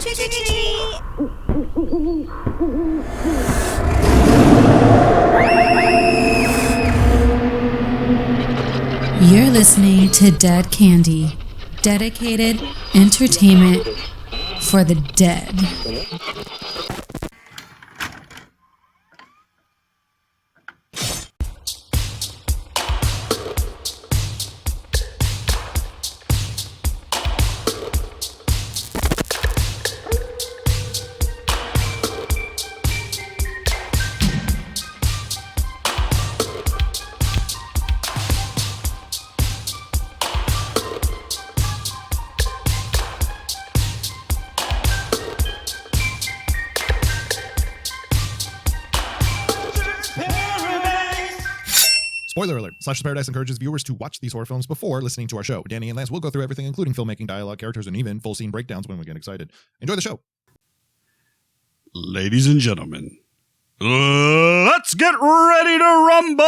You're listening to Dead Candy, dedicated entertainment for the dead. Spoiler alert, Slashers Paradise encourages viewers to watch these horror films before listening to our show. Danny and Lance will go through everything, including filmmaking, dialogue, characters, and even full scene breakdowns when we get excited. Enjoy the show. Ladies and gentlemen, let's get ready to rumble!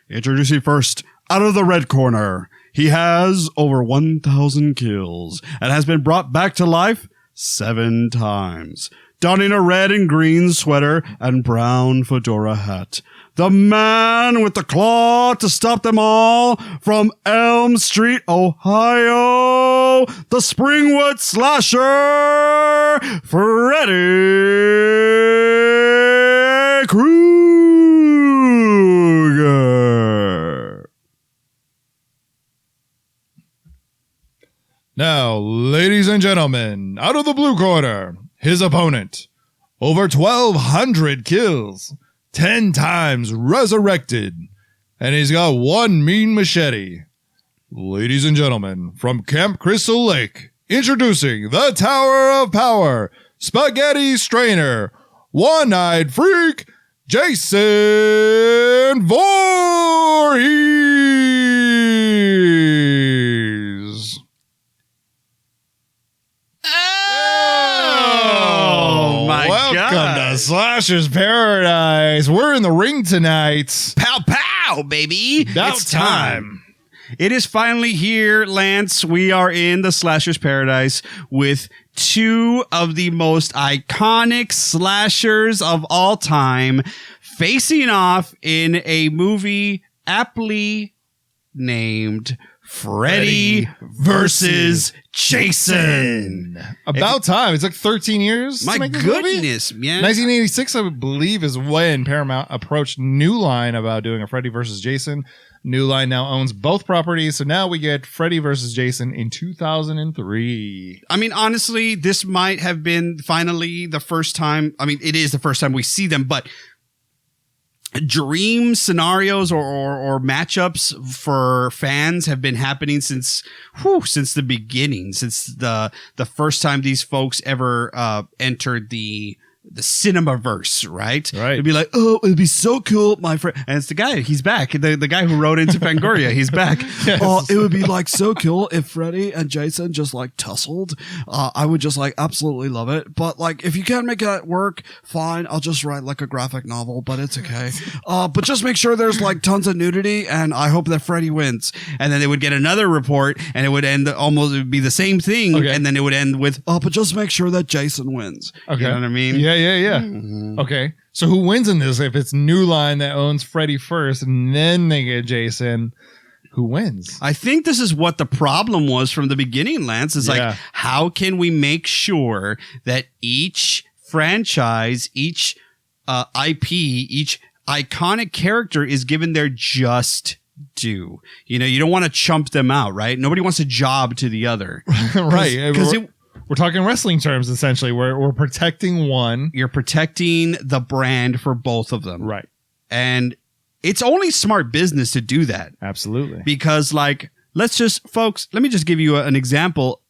Introducing first, out of the red corner, he has over 1,000 kills and has been brought back to life 7 times. Donning a red and green sweater and brown fedora hat. The man with the claw to stop them all from Elm Street, Ohio. The Springwood Slasher, Freddy Krueger. Now, ladies and gentlemen, out of the blue corner, his opponent, over 1,200 kills, 10 times resurrected, and he's got one mean machete. Ladies and gentlemen, from Camp Crystal Lake, introducing the Tower of Power, Spaghetti Strainer, One-Eyed Freak, Jason Voorhees. Welcome to Slashers Paradise. We're in the ring tonight. Pow pow, baby. It's time. It is finally here, Lance. We are in the Slashers Paradise with 2 of the most iconic slashers of all time facing off in a movie aptly named Freddy versus Jason. About time. It's like 13 years. My goodness, man. 1986, I believe, is when Paramount approached New Line about doing a Freddy versus Jason. New Line now owns both properties, so now we get Freddy versus Jason in 2003. I mean, honestly, this might have been finally the first time. I mean, it is the first time we see them, but dream scenarios or matchups for fans have been happening since the beginning, since the first time these folks ever entered the Cinemaverse, right? It'd be like, oh, it'd be so cool, my friend. And it's the guy, he's back. The guy who wrote into Fangoria, he's back. Yes. Oh, it would be like so cool if Freddy and Jason just like tussled. I would just like absolutely love it. But like, if you can't make that work, fine. I'll just write like a graphic novel, but it's okay. But just make sure there's like tons of nudity, and I hope that Freddy wins. And then they would get another report, and it would end almost, it would be the same thing. Okay. And then it would end with, but just make sure that Jason wins. Okay. You know what I mean? Yeah. Mm-hmm. Okay. So who wins in this? If it's New Line that owns Freddy first, and then they get Jason, who wins? I think this is what the problem was from the beginning, Lance, is like, how can we make sure that each franchise, each IP, each iconic character is given their just due? You know, you don't want to chump them out, right? Nobody wants a job to the other. Right. Because we're talking wrestling terms, essentially. We're protecting one. You're protecting the brand for both of them. Right. And it's only smart business to do that. Absolutely. Because, like, let me just give you an example.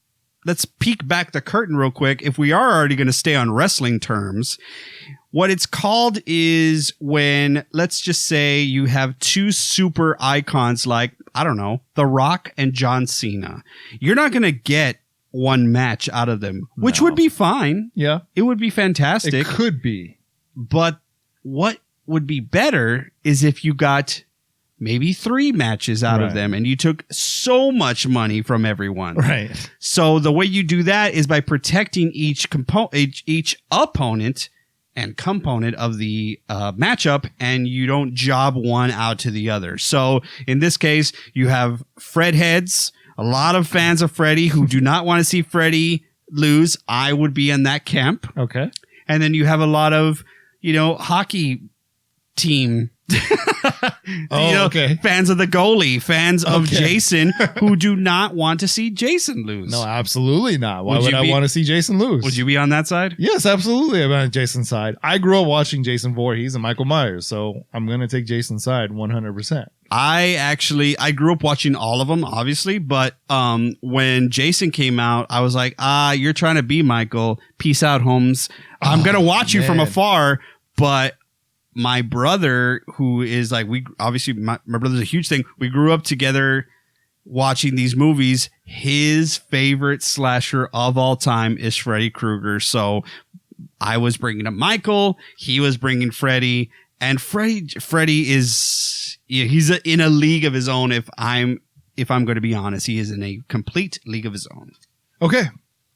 Let's peek back the curtain real quick. If we are already going to stay on wrestling terms, what it's called is when, let's just say you have 2 super icons like, I don't know, The Rock and John Cena. You're not going to get one match out of them, which would be fine. Yeah. It would be fantastic. It could be. But what would be better is if you got maybe 3 matches out of them, and you took so much money from everyone. Right. So the way you do that is by protecting each opponent and component of the matchup, and you don't job one out to the other. So in this case, you have Fred heads, a lot of fans of Freddy who do not want to see Freddy lose. I would be in that camp. Okay. And then you have a lot of, hockey team fans of the goalie, fans of Jason who do not want to see Jason lose. No, absolutely not. Why would I want to see Jason lose? Would you be on that side? Yes, absolutely. I'm on Jason's side. I grew up watching Jason Voorhees and Michael Myers, so I'm going to take Jason's side 100%. I grew up watching all of them, obviously, but when Jason came out, I was like, you're trying to be Michael. Peace out, Holmes. I'm going to watch you from afar, but my brother, who is like, my brother's a huge thing. We grew up together watching these movies. His favorite slasher of all time is Freddy Krueger. So I was bringing up Michael. He was bringing Freddy. And Freddy is, he's in a league of his own. If I'm going to be honest, he is in a complete league of his own. Okay.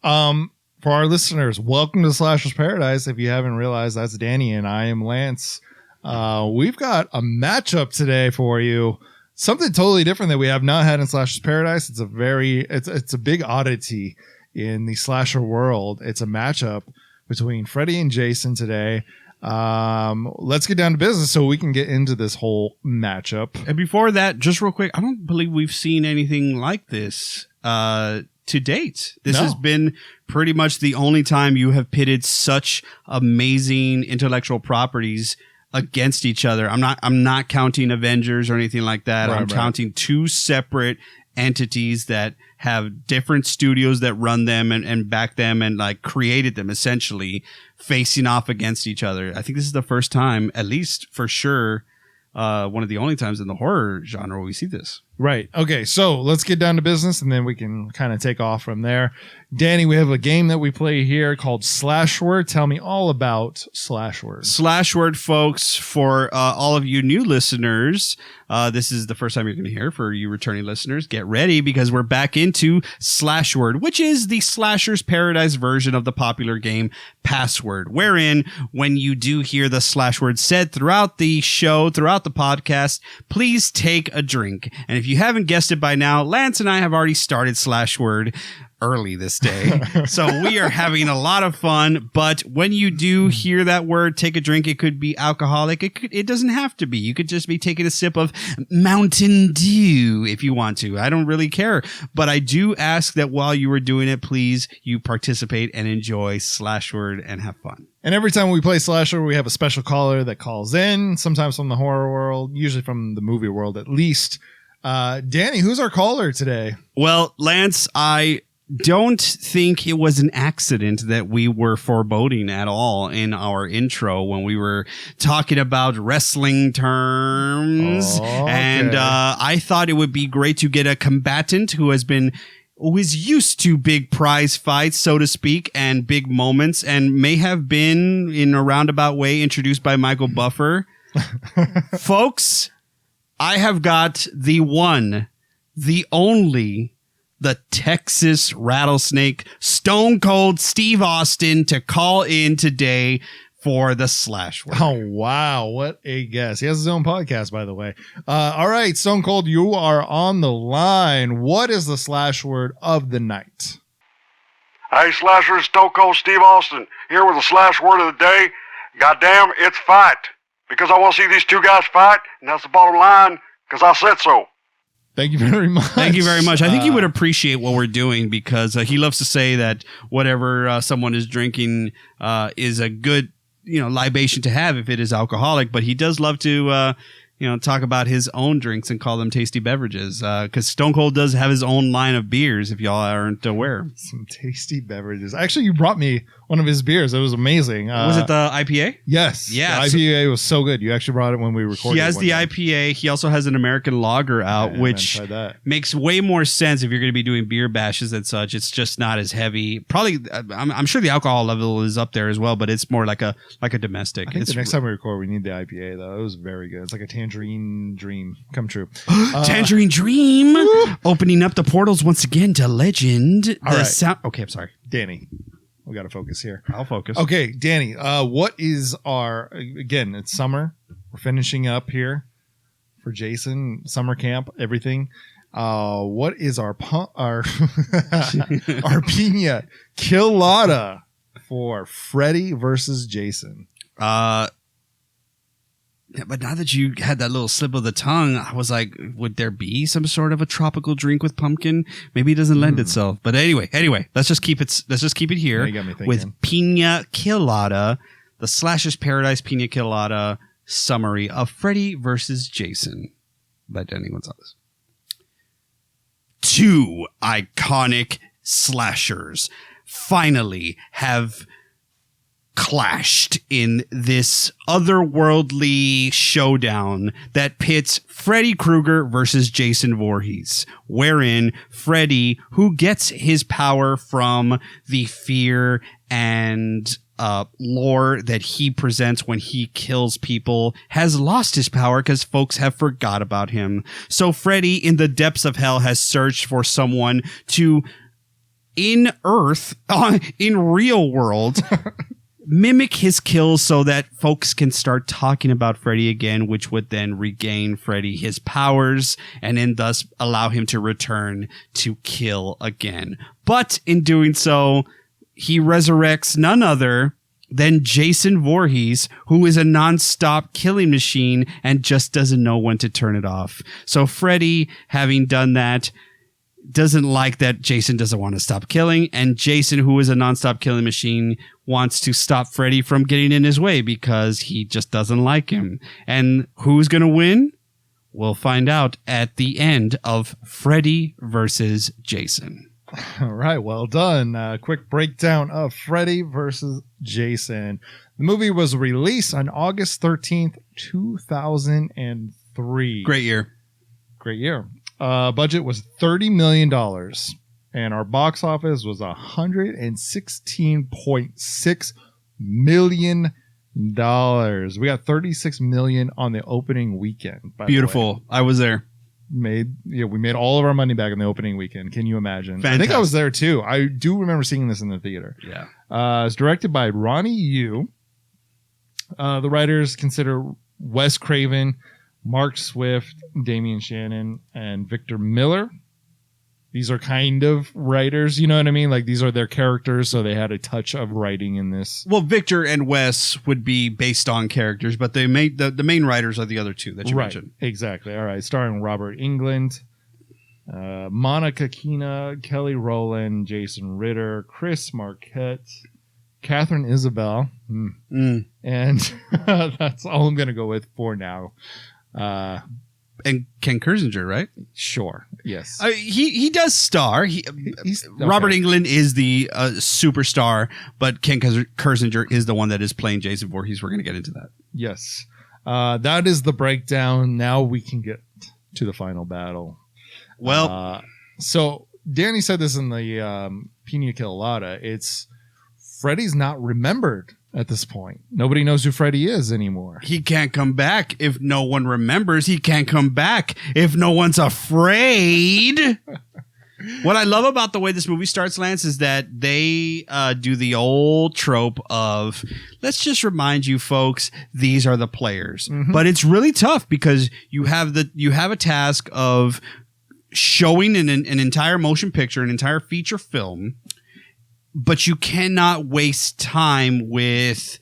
For our listeners, welcome to Slasher's Paradise. If you haven't realized, that's Danny and I am Lance. We've got a matchup today for you. Something totally different that we have not had in Slasher's Paradise. It's a big oddity in the slasher world. It's a matchup between Freddy and Jason today. Let's get down to business so we can get into this whole matchup. And before that, just real quick, I don't believe we've seen anything like this to date. This has been pretty much the only time you have pitted such amazing intellectual properties against each other. I'm not counting Avengers or anything like that. I'm counting 2 separate entities that have different studios that run them and back them and like created them, essentially facing off against each other. I think this is the first time, at least for sure, one of the only times in the horror genre where we see this. Right. Okay, so let's get down to business and then we can kind of take off from there. Danny, we have a game that we play here called Slash Word. Tell me all about Slash Word. Slash Word, folks, for all of you new listeners, this is the first time you're going to hear. For you returning listeners, get ready because we're back into Slash Word, which is the Slasher's Paradise version of the popular game Password, wherein when you do hear the slash word said throughout the show, throughout the podcast, please take a drink. And if you haven't guessed it by now, Lance and I have already started Slash Word early this day. So we are having a lot of fun. But when you do hear that word, take a drink, it could be alcoholic. It doesn't have to be. You could just be taking a sip of Mountain Dew if you want to. I don't really care. But I do ask that while you are doing it, please, you participate and enjoy Slash Word and have fun. And every time we play Slasher, we have a special caller that calls in, sometimes from the horror world, usually from the movie world at least. Danny, who's our caller today? Well, Lance, I don't think it was an accident that we were foreboding at all in our intro when we were talking about wrestling terms. And I thought it would be great to get a combatant who is used to big prize fights, so to speak, and big moments, and may have been in a roundabout way introduced by Michael Buffer. Folks, I have got the one, the only, the Texas Rattlesnake, Stone Cold Steve Austin, to call in today for the Slash Word. Oh, wow. What a guess. He has his own podcast, by the way. All right, Stone Cold, you are on the line. What is the Slash Word of the night? Hey, Slasher, it's Stone Cold Steve Austin here with the Slash Word of the day. Goddamn, it's fight. Because I want to see these 2 guys fight, and that's the bottom line, because I said so. Thank you very much. Thank you very much. I think he would appreciate what we're doing because he loves to say that whatever someone is drinking is a good, libation to have if it is alcoholic. But he does love to, talk about his own drinks and call them tasty beverages. Because Stone Cold does have his own line of beers, if y'all aren't aware. Some tasty beverages. Actually, you brought me one of his beers. It was amazing. Was it the IPA? Yes. Yeah. The IPA was so good. You actually brought it when we recorded. He has the IPA. He also has an American lager out, which makes way more sense if you're going to be doing beer bashes and such. It's just not as heavy. Probably, I'm sure the alcohol level is up there as well, but it's more like a domestic. I think the next time we record, we need the IPA, though. It was very good. It's like a tangerine Tangerine Dream come true. Tangerine Dream opening up the portals once again to legend. All right. Okay, I'm sorry. Danny, we got to focus here. I'll focus. Okay, Danny, what is our, again, it's summer. We're finishing up here for Jason, summer camp, everything. What is our our pina colada for Freddy versus Jason? Yeah, but now that you had that little slip of the tongue, I was like, would there be some sort of a tropical drink with pumpkin? Maybe it doesn't lend itself. But anyway, let's just keep it here Now you got me thinking. with pina colada, the Slash's Paradise pina colada summary of Freddy versus Jason by Danny Gonzalez. Two iconic slashers finally have clashed in this otherworldly showdown that pits Freddy Krueger versus Jason Voorhees, wherein Freddy, who gets his power from the fear and lore that he presents when he kills people, has lost his power because folks have forgot about him. So Freddy, in the depths of hell, has searched for someone to, in real world, mimic his kills so that folks can start talking about Freddy again, which would then regain Freddy his powers and then thus allow him to return to kill again. But in doing so, he resurrects none other than Jason Voorhees, who is a non-stop killing machine and just doesn't know when to turn it off. So Freddy, having done that, doesn't like that Jason doesn't want to stop killing, and Jason, who is a non-stop killing machine, wants to stop Freddy from getting in his way because he just doesn't like him. And who's going to win? We'll find out at the end of Freddy versus Jason. All right, well done. Quick breakdown of Freddy versus Jason. The movie was released on August 13th, 2003. Great year. Great year. Budget was $30 million, and our box office was $116.6 million. We got $36 million on the opening weekend. Beautiful. I was there. We made all of our money back in the opening weekend. Can you imagine? Fantastic. I think I was there too. I do remember seeing this in the theater. Yeah. It's directed by Ronnie Yu. The writers consider Wes Craven, Mark Swift, Damian Shannon, and Victor Miller. These are kind of writers, you know what I mean? Like, these are their characters, so they had a touch of writing in this. Well, Victor and Wes would be based on characters, but they made the main writers are the other two that you mentioned. Exactly. All right. Starring Robert Englund, Monica Keena, Kelly Rowland, Jason Ritter, Chris Marquette, Catherine Isabel. And that's all I'm going to go with for now. And Ken Kersinger, right? Sure. Yes. He does star. He's okay. Robert Englund is the superstar, but Ken Kersinger is the one that is playing Jason Voorhees. We're going to get into that. Yes. That is the breakdown. Now we can get to the final battle. Well, so Danny said this in the Pina Colada. It's Freddy's not remembered at this point. Nobody knows who Freddy is anymore. he can't come back if no one remembers. He can't come back if no one's afraid. What I love about the way this movie starts, Lance, is that they do the old trope of, let's just remind you folks, these are the players. Mm-hmm. But it's really tough because you have a task of showing an entire motion picture, an entire feature film, but you cannot waste time with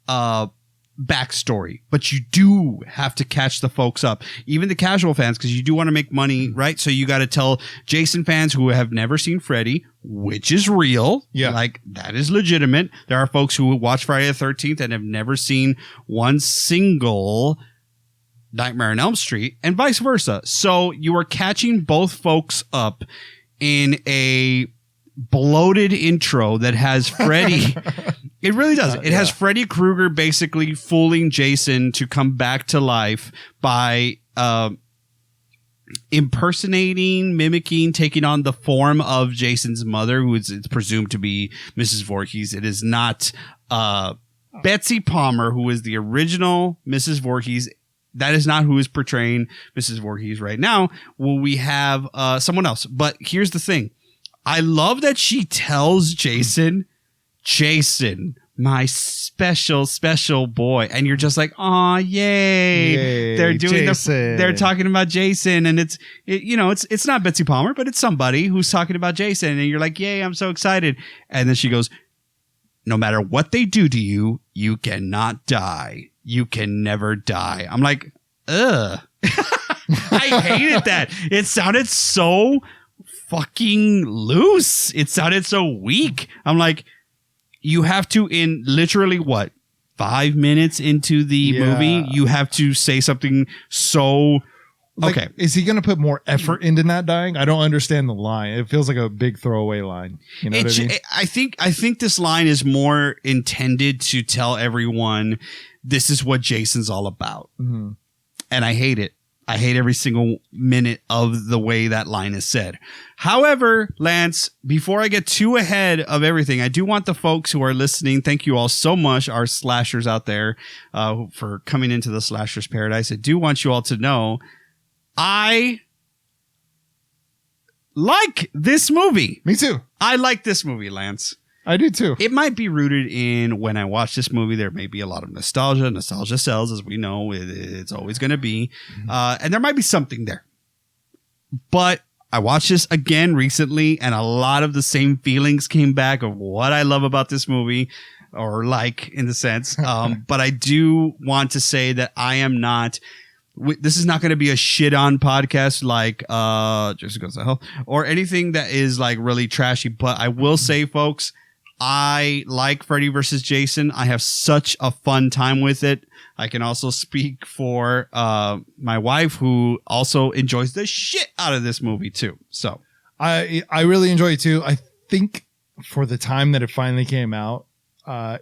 backstory. But you do have to catch the folks up, even the casual fans, because you do want to make money, right? So you got to tell Jason fans who have never seen Freddy, which is real. Yeah. Like, that is legitimate. There are folks who watch Friday the 13th and have never seen one single Nightmare on Elm Street, and vice versa. So you are catching both folks up in a bloated intro that has Freddy. It really does. It has Freddy Krueger basically fooling Jason to come back to life by impersonating, mimicking, taking on the form of Jason's mother, who is presumed to be Mrs. Voorhees. It is not Betsy Palmer, who is the original Mrs. Voorhees. that is not who is portraying Mrs. Voorhees right now. Well, we have someone else. But here's the thing. I love that she tells Jason, my special boy. And you're just like, oh, yay. They're doing they're talking about Jason. And it's not Betsy Palmer, but it's somebody who's talking about Jason. And you're like, yay, I'm so excited. And then she goes, no matter what they do to you, you cannot die. You can never die. I'm like, ugh. I hated that. It sounded so fucking loose. It sounded so weak. I'm like, you have to, in literally what, 5 minutes into the movie, you have to say something so... Like, okay. Is he going to put more effort into not dying? I don't understand the line. It feels like a big throwaway line. You know what I mean? I think this line is more intended to tell everyone this is what Jason's all about. Mm-hmm. And I hate it. I hate every single minute of the way that line is said. However, Lance, before I get too ahead of everything, I do want the folks who are listening, thank you all so much, our slashers out there, for coming into the Slashers Paradise. I do want you all to know I like this movie. Me too. I like this movie, Lance. I do too. It might be rooted in when I watch this movie, there may be a lot of nostalgia. Nostalgia sells, as we know. It's always going to be. And there might be something there. But I watched this again recently, and a lot of the same feelings came back of what I love about this movie, or like, in the sense. But I do want to say that I am not... This is not going to be a shit on podcast like Just Goes to Hell or anything that is like really trashy. But I will say, folks, I like Freddy vs. Jason. I have such a fun time with it. I can also speak for my wife, who also enjoys the shit out of this movie too. So I really enjoy it too. I think for the time that it finally came out,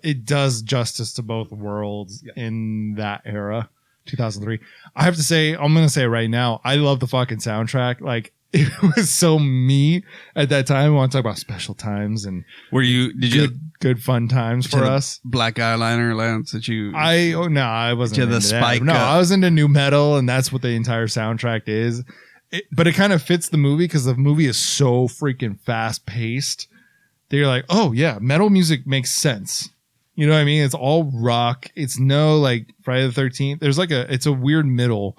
it does justice to both worlds in that era. 2003. I have to say, I'm going to say it right now, I love the fucking soundtrack. Like, it was so me at that time. I want to talk about special times and good fun times for us. Black eyeliner, Lance, that you... I wasn't into the spike. No, I was into new metal, and that's what the entire soundtrack is. But it kind of fits the movie because the movie is so freaking fast paced that you're like, oh yeah, metal music makes sense. You know what I mean? It's all rock. It's no like Friday the 13th. There's like it's a weird middle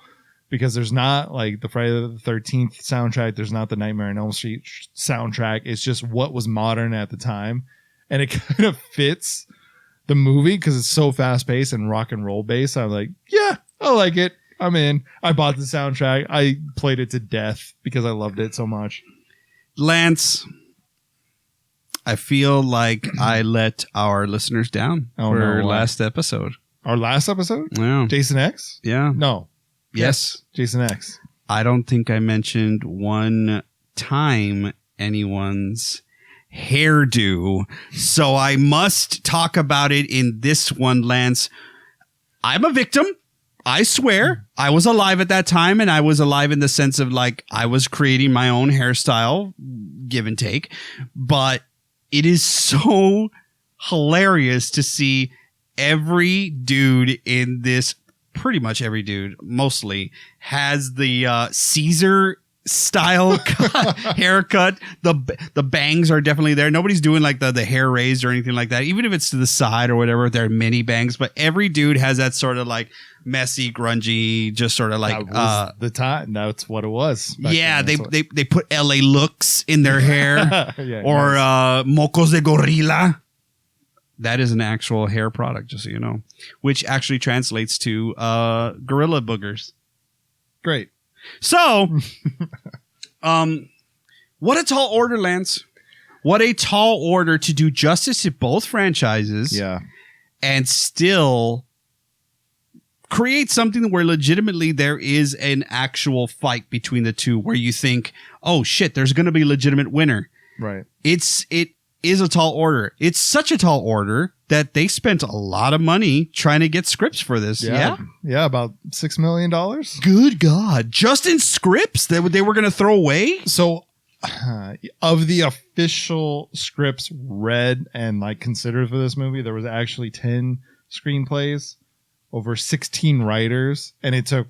because there's not like the Friday the 13th soundtrack. There's not the Nightmare on Elm Street soundtrack. It's just what was modern at the time. And it kind of fits the movie because it's so fast paced and rock and roll based. I'm like, yeah, I like it. I'm in. I bought the soundtrack. I played it to death because I loved it so much. Lance, I feel like I let our listeners down for last episode. Our last episode? Yeah. Jason X? Yeah. No. Yes. Jason X. I don't think I mentioned one time anyone's hairdo, so I must talk about it in this one, Lance. I'm a victim. I swear. I was alive at that time, and I was alive in the sense of like I was creating my own hairstyle, give and take, but it is so hilarious to see every dude in this, pretty much every dude, mostly, has the Caesar style haircut. The bangs are definitely there. Nobody's doing like the hair raised or anything like that. Even if it's to the side or whatever, they're mini bangs. But every dude has that sort of like messy, grungy, just sort of like that was the time. That's what it was. Yeah, they put LA looks in their hair. Yeah, or nice. Mocos de Gorilla. That is an actual hair product, just so you know, which actually translates to gorilla boogers. Great. So, what a tall order, Lance. What a tall order to do justice to both franchises. Yeah. And still create something where legitimately there is an actual fight between the two where you think, oh shit, there's going to be a legitimate winner. Right. It is a tall order. It's such a tall order that they spent a lot of money trying to get scripts for this. Yeah. Yeah. About $6 million. Good God. Just in scripts that they were going to throw away? So of the official scripts read and like considered for this movie, there was actually 10 screenplays. over 16 writers, and it took,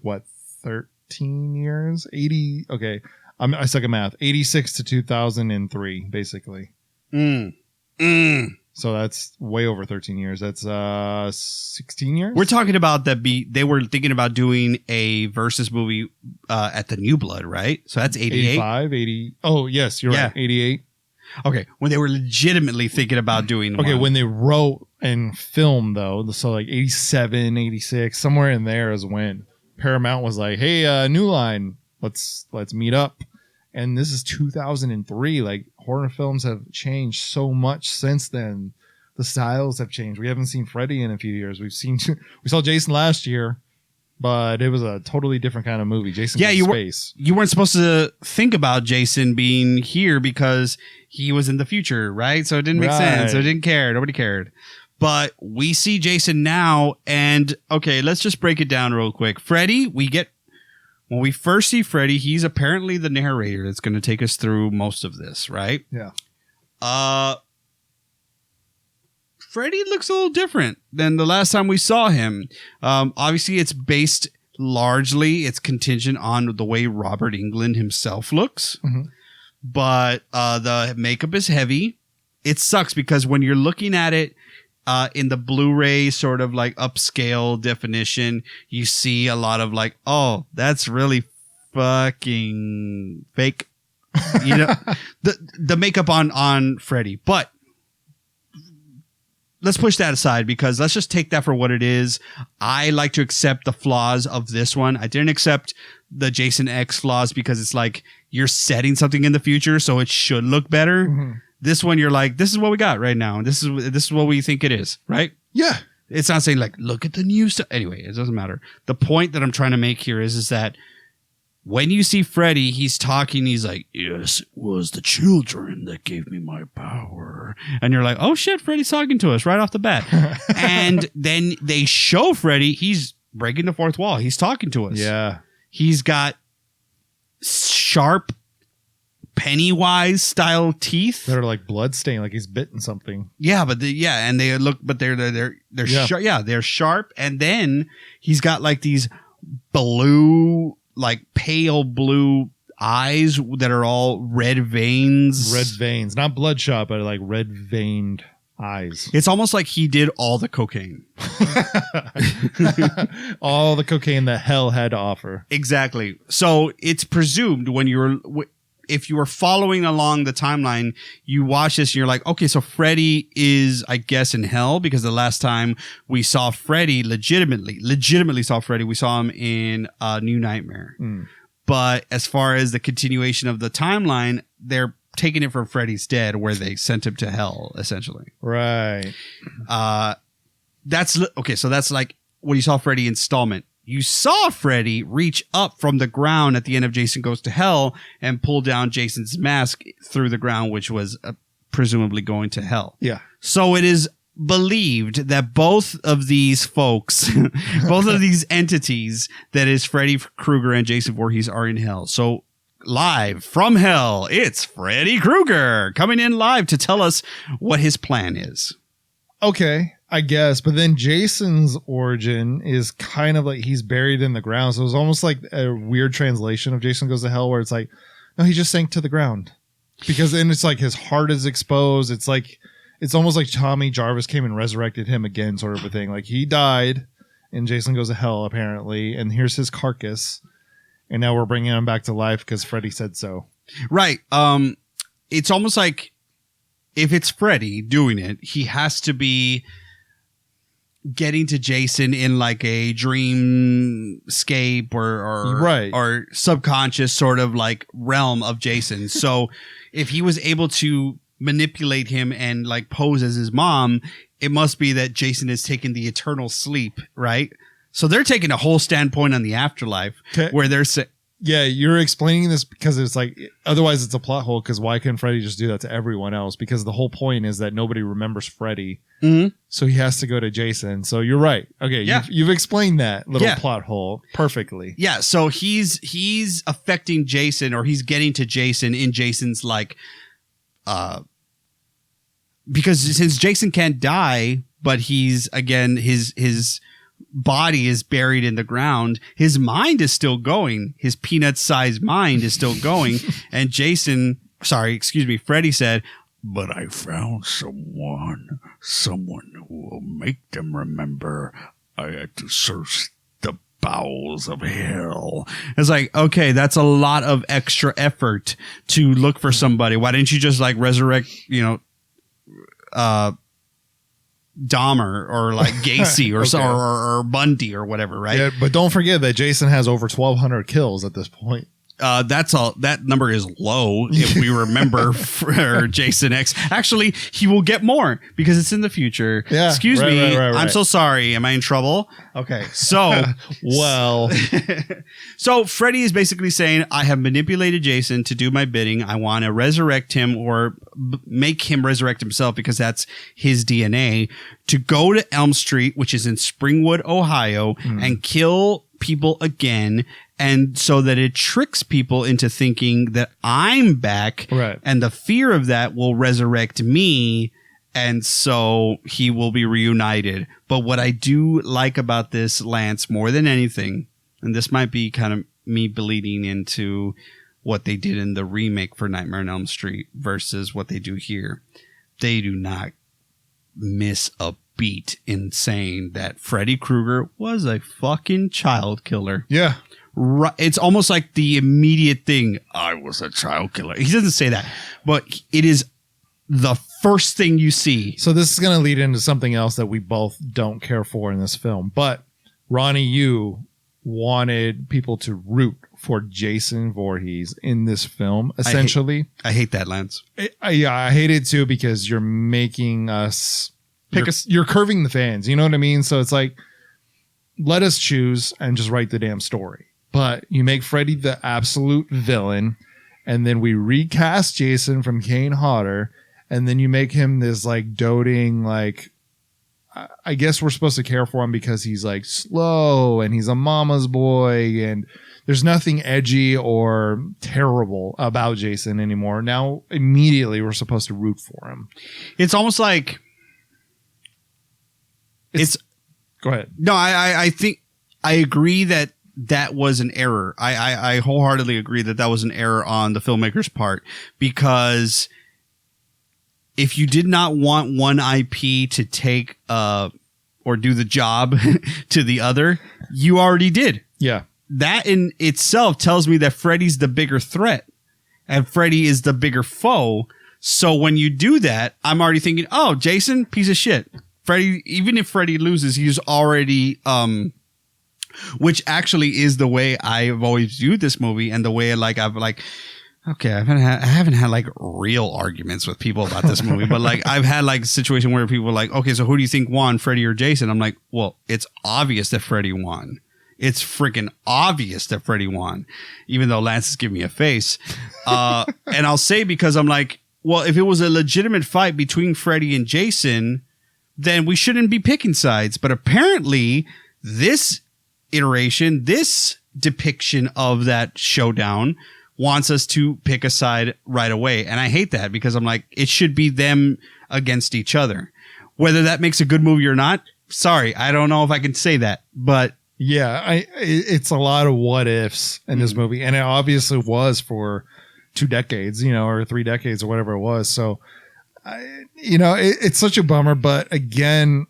13 years? 80, okay. I suck at math. 86 to 2003, basically. So that's way over 13 years. That's 16 years? We're talking about they were thinking about doing a versus movie at the New Blood, right? So that's 88. 85, 80. Oh, yes, you're right. 88. Okay, when they were legitimately thinking about doing Okay, one. when they wrote and filmed, though, so like 87, 86, somewhere in there is when Paramount was like, hey, New Line, let's meet up. And this is 2003. Like, horror films have changed so much since then. The styles have changed. We haven't seen Freddy in a few years. We saw Jason last year, but it was a totally different kind of movie. Jason in space. You weren't supposed to think about Jason being here because he was in the future, right? So it didn't make sense. So it didn't care. Nobody cared. But we see Jason now, and okay, let's just break it down real quick. Freddy, when we first see Freddy, he's apparently the narrator that's going to take us through most of this, right? Yeah. Freddy looks a little different than the last time we saw him. Obviously, it's contingent on the way Robert Englund himself looks. Mm-hmm. But the makeup is heavy. It sucks because when you're looking at it in the Blu-ray sort of like upscale definition, you see a lot of like, oh, that's really fucking fake. You know, the makeup on Freddy. But let's push that aside because let's just take that for what it is. I like to accept the flaws of this one. I didn't accept the Jason X flaws because it's like you're setting something in the future, so it should look better. Mm-hmm. This one, you're like, this is what we got right now. This is what we think it is, right? Yeah. It's not saying like, look at the new stuff. Anyway, it doesn't matter. The point that I'm trying to make here is that when you see Freddy, he's talking, he's like, yes, it was the children that gave me my power. And you're like, oh shit, Freddy's talking to us right off the bat. And then they show Freddy, he's breaking the fourth wall. He's talking to us. Yeah. He's got sharp Pennywise style teeth that are like blood stained, like he's bitten something. Yeah, but and they look, but they're sharp. Yeah, they're sharp. And then he's got like these blue, like pale blue eyes that are all red veins. Red veins, not bloodshot, but like red veined eyes. It's almost like he did all the cocaine. All the cocaine that hell had to offer. Exactly. So it's presumed if you were following along the timeline, you watch this and you're like, okay, so Freddy is, I guess, in hell because the last time we saw Freddy legitimately saw Freddy, we saw him in New Nightmare. Mm. But as far as the continuation of the timeline, they're taking it from Freddy's Dead where they sent him to hell, essentially. Right. That's okay. So that's like when you saw Freddy installment. You saw Freddy reach up from the ground at the end of Jason Goes to Hell and pull down Jason's mask through the ground, which was presumably going to hell. Yeah. So it is believed that both of these folks, both of these entities, that is Freddy Krueger and Jason Voorhees, are in hell. So live from hell, it's Freddy Krueger coming in live to tell us what his plan is. Okay. I guess, but then Jason's origin is kind of like he's buried in the ground. So it's almost like a weird translation of Jason Goes to Hell where it's like, no, he just sank to the ground. Because then it's like his heart is exposed. It's like, it's almost like Tommy Jarvis came and resurrected him again, sort of a thing. Like he died in Jason Goes to Hell, apparently, and here's his carcass. And now we're bringing him back to life because Freddy said so. Right. It's almost like if it's Freddy doing it, he has to be getting to Jason in like a dreamscape or subconscious sort of like realm of Jason. So if he was able to manipulate him and like pose as his mom, it must be that Jason is taking the eternal sleep, right? So they're taking a whole standpoint on the afterlife where they're saying, yeah, you're explaining this because it's like, otherwise it's a plot hole because why couldn't Freddy just do that to everyone else? Because the whole point is that nobody remembers Freddy. Mm-hmm. So he has to go to Jason. So you're right. Okay, yeah. You've explained that little plot hole perfectly. Yeah, so he's affecting Jason, or he's getting to Jason in Jason's like, because since Jason can't die, but he's, again, his body is buried in the ground, his mind is still going. His peanut-sized mind is still going. And Freddy said, "But I found someone who will make them remember I had to search the bowels of hell." It's like, okay, that's a lot of extra effort to look for somebody. Why didn't you just like resurrect, Dahmer or like Gacy or Okay. or Bundy or whatever, right? Yeah, but don't forget that Jason has over 1,200 kills at this point. That's all. That number is low if we remember for Jason X. Actually, he will get more because it's in the future. Yeah, Excuse right, me. right. I'm so sorry. Am I in trouble? Okay. So, Well, so Freddy is basically saying, I have manipulated Jason to do my bidding. I want to resurrect him or make him resurrect himself because that's his DNA, to go to Elm Street, which is in Springwood, Ohio, and kill people again. And so that it tricks people into thinking that I'm back, Right. and the fear of that will resurrect me, and so he will be reunited. But what I do like about this, Lance, more than anything, and this might be kind of me bleeding into what they did in the remake for Nightmare on Elm Street versus what they do here, they do not miss a beat in saying that Freddy Krueger was a fucking child killer. yeah. Right, it's almost like the immediate thing. I was a child killer. He doesn't say that, but it is the first thing you see. So this is going to lead into something else that we both don't care for in this film. But Ronnie, you wanted people to root for Jason Voorhees in this film, essentially. I hate that, Lance. I hate it too because you're making us you're curving the fans. You know what I mean? So it's like, let us choose and just write the damn story. But you make Freddy the absolute villain, and then we recast Jason from Kane Hodder, and then you make him this like doting, like, I guess we're supposed to care for him because he's like slow and he's a mama's boy, and there's nothing edgy or terrible about Jason anymore. Now, immediately we're supposed to root for him. It's almost like it's Go ahead. no. I think I agree that was an error. I wholeheartedly agree that was an error on the filmmaker's part, because if you did not want one IP to take or do the job to the other, you already did. Yeah. That in itself tells me that Freddy's the bigger threat and Freddy is the bigger foe. So when you do that, I'm already thinking, oh, Jason, piece of shit. Freddy, even if Freddy loses, he's already which actually is the way I've always viewed this movie, and the way okay, I haven't had like real arguments with people about this movie, but like I've had like a situation where people are like, okay, so who do you think won, Freddy or Jason? I'm like, well, it's obvious that Freddy won. It's freaking obvious that Freddy won, even though Lance is giving me a face. And I'll say, because I'm like, well, if it was a legitimate fight between Freddy and Jason, then we shouldn't be picking sides. But apparently this iteration, this depiction of that showdown wants us to pick a side right away. And I hate that, because I'm like, it should be them against each other. Whether that makes a good movie or not, sorry, I don't know if I can say that. But yeah, it's a lot of what ifs in this movie. And it obviously was for 2 decades, or 3 decades or whatever it was. So, it's such a bummer. But again,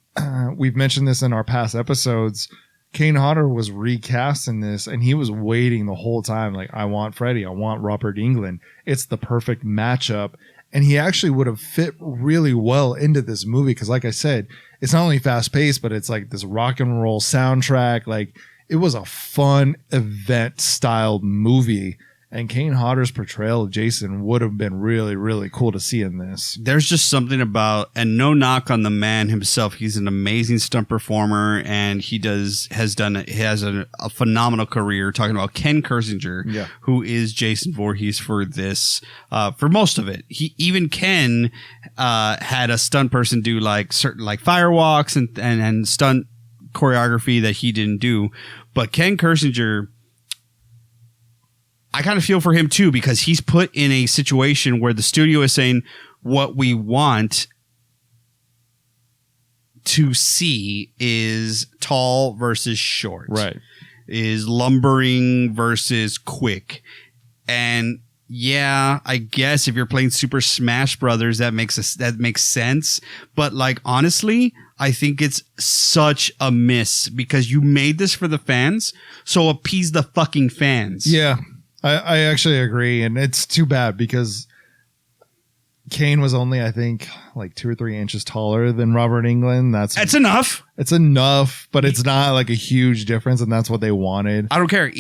we've mentioned this in our past episodes. Kane Hodder was recast in this, and he was waiting the whole time. Like, I want Freddy. I want Robert Englund. It's the perfect matchup. And he actually would have fit really well into this movie. Cause like I said, it's not only fast paced, but it's like this rock and roll soundtrack. Like, it was a fun event styled movie. And Kane Hodder's portrayal of Jason would have been really, really cool to see in this. there's just something about, and no knock on the man himself. He's an amazing stunt performer, and he has a phenomenal career. Talking about Ken Kersinger, who is Jason Voorhees for this, for most of it. Ken had a stunt person do like certain like firewalks and stunt choreography that he didn't do. But Ken Kersinger, I kind of feel for him too, because he's put in a situation where the studio is saying, what we want to see is tall versus short. Right. Is lumbering versus quick. And yeah, I guess if you're playing Super Smash Brothers, that makes sense. But like, honestly, I think it's such a miss because you made this for the fans. So appease the fucking fans. Yeah, I actually agree. And it's too bad because Kane was only, I think, like 2 or 3 inches taller than Robert Englund. That's enough. It's enough, but it's not like a huge difference, and that's what they wanted. I don't care.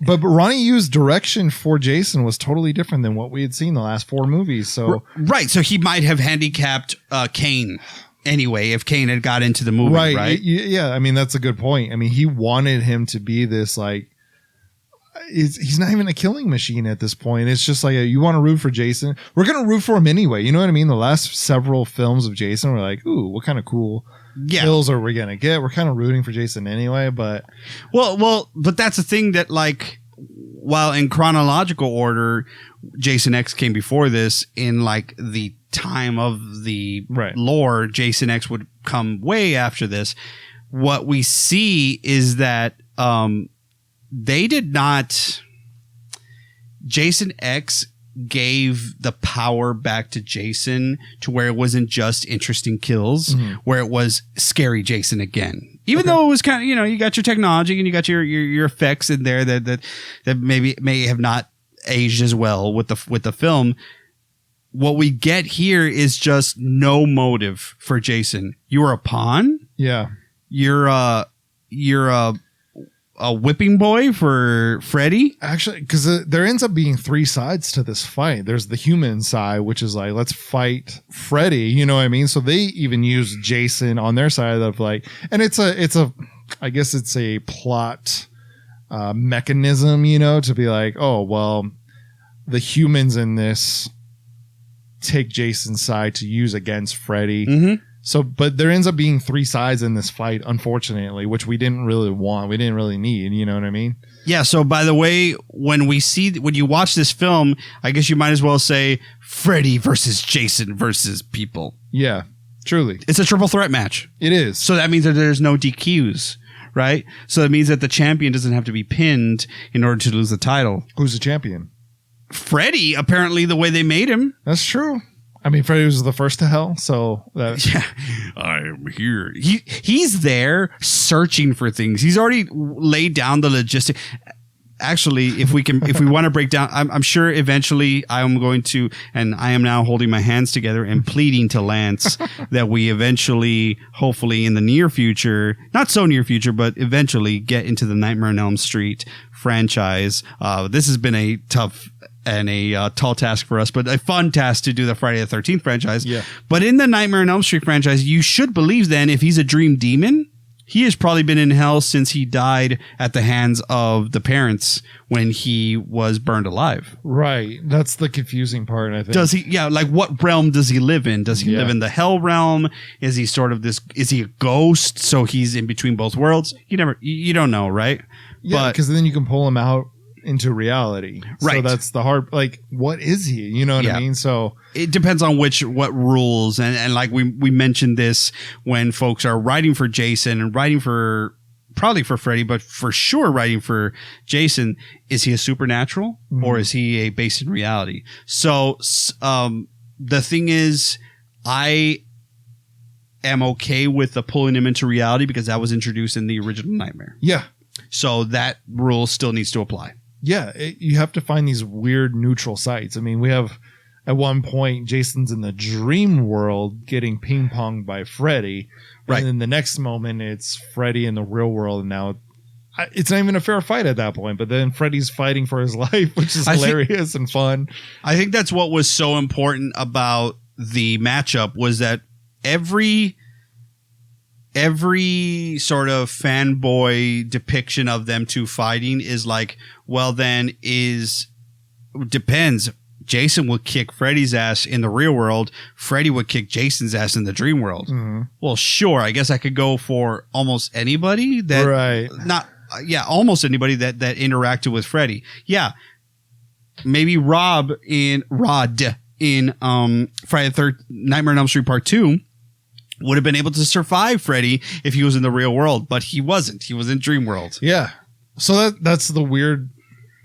But Ronnie Yu's direction for Jason was totally different than what we had seen the last 4 movies. So right, so he might have handicapped Kane anyway if Kane had got into the movie. Right? Yeah, I mean that's a good point. I mean he wanted him to be this like. He's not even a killing machine at this point. It's just like you want to root for Jason. We're going to root for him anyway. You know what I mean? The last several films of Jason were like, ooh, what kind of cool kills are we going to get? We're kind of rooting for Jason anyway, but but that's the thing that like, while in chronological order, Jason X came before this in like the time of the lore, Jason X would come way after this. What we see is that, they did not. Jason X gave the power back to Jason to where it wasn't just interesting kills, where it was scary Jason again. Even though it was kind of, you got your technology and you got your effects in there that maybe may have not aged as well with the film. What we get here is just no motive for Jason. You are a pawn. Yeah, you're a whipping boy for Freddy? Actually, because there ends up being 3 sides to this fight. There's the human side, which is like, let's fight Freddy. You know what I mean? So they even use Jason on their side of like, and it's a, I guess it's a plot mechanism, to be like, oh, well, the humans in this take Jason's side to use against Freddy. Mm-hmm. So, but there ends up being 3 sides in this fight, unfortunately, which we didn't really want. We didn't really need. You know what I mean? Yeah. So, by the way, when you watch this film, I guess you might as well say Freddy versus Jason versus people. Yeah, truly. It's a triple threat match. It is. So that means that there's no DQs, right? So that means that the champion doesn't have to be pinned in order to lose the title. Who's the champion? Freddy, apparently, the way they made him. That's true. I mean, Freddy was the first to hell, so yeah, I am here. He's there searching for things. He's already laid down the logistics. Actually, if we want to break down, I'm sure eventually I am going to, and I am now holding my hands together and pleading to Lance that we eventually, hopefully in the near future, not so near future, but eventually get into the Nightmare on Elm Street franchise. This has been a tough and a tall task for us, but a fun task to do the Friday the 13th franchise. Yeah. But in the Nightmare on Elm Street franchise, you should believe then if he's a dream demon, he has probably been in hell since he died at the hands of the parents when he was burned alive. Right. That's the confusing part, I think. Does he, like what realm does he live in? Does he live in the hell realm? Is he sort of is he a ghost? So he's in between both worlds? You don't know, right? Yeah, because then you can pull him out into reality. Right. So that's the hard, like, what is he? You know what I mean? So it depends on what rules. And like we mentioned this when folks are writing for Jason and writing for probably for Freddy, but for sure writing for Jason, is he a supernatural or is he based in reality? So the thing is, I am okay with the pulling him into reality because that was introduced in the original Nightmare. Yeah. So that rule still needs to apply. Yeah, you have to find these weird neutral sites. I mean, we have at one point Jason's in the dream world getting ping ponged by Freddy. Right. And then the next moment it's Freddy in the real world. And now it's not even a fair fight at that point. But then Freddy's fighting for his life, which is hilarious and fun. I think that's what was so important about the matchup was that every sort of fanboy depiction of them two fighting is like, well, then depends. Jason would kick Freddy's ass in the real world. Freddy would kick Jason's ass in the dream world. Mm-hmm. Well, sure. I guess I could go for almost anybody almost anybody that interacted with Freddy. Yeah. Maybe Rod in Friday the Nightmare on Elm Street Part 2 would have been able to survive Freddy if he was in the real world, but he wasn't. He was in Dream World. Yeah. So that's the weird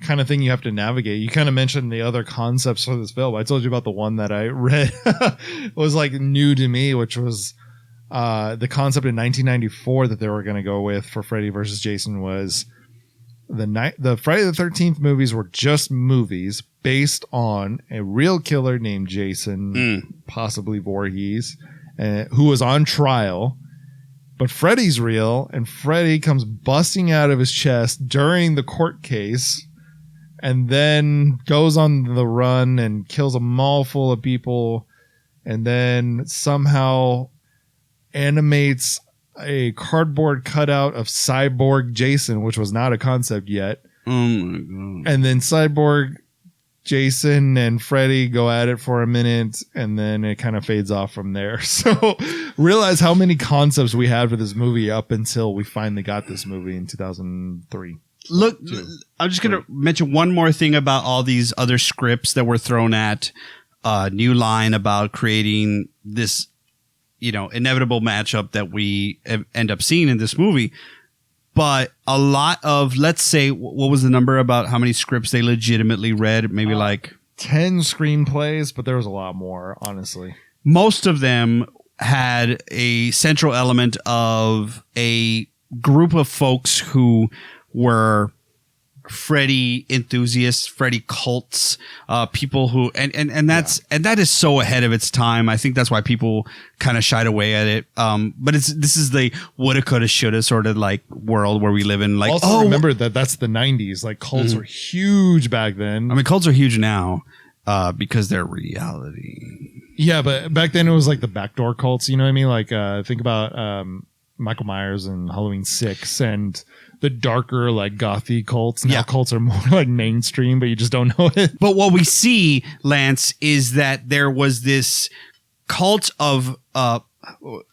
kind of thing you have to navigate. You kind of mentioned the other concepts for this film. I told you about the one that I read was like new to me, which was the concept in 1994 that they were going to go with for Freddy versus Jason was the Friday the 13th movies were just movies based on a real killer named Jason, possibly Voorhees, who was on trial. But Freddy's real, and Freddy comes busting out of his chest during the court case and then goes on the run and kills a mall full of people and then somehow animates a cardboard cutout of Cyborg Jason, which was not a concept yet. Oh my God. And then Cyborg Jason and Freddy go at it for a minute, and then it kind of fades off from there. So realize how many concepts we had for this movie up until we finally got this movie in 2003. Look, I'm just going to mention one more thing about all these other scripts that were thrown at New Line about creating this, inevitable matchup that we end up seeing in this movie. But a lot of, let's say, what was the number about how many scripts they legitimately read? Maybe like 10 screenplays, but there was a lot more, honestly. Most of them had a central element of a group of folks who were Freddy enthusiasts, Freddy cults, people who and that is so ahead of its time. I think that's why people kind of shied away at it. But this is the woulda, coulda, shoulda sort of like world where we live in. Like, also remember that's the 90s. Like cults were huge back then. I mean, cults are huge now because they're reality. Yeah, but back then it was like the backdoor cults. You know what I mean? Like think about Michael Myers and Halloween 6 and the darker, like, gothy cults. Now cults are more like mainstream, but you just don't know it. But what we see, Lance, is that there was this cult of,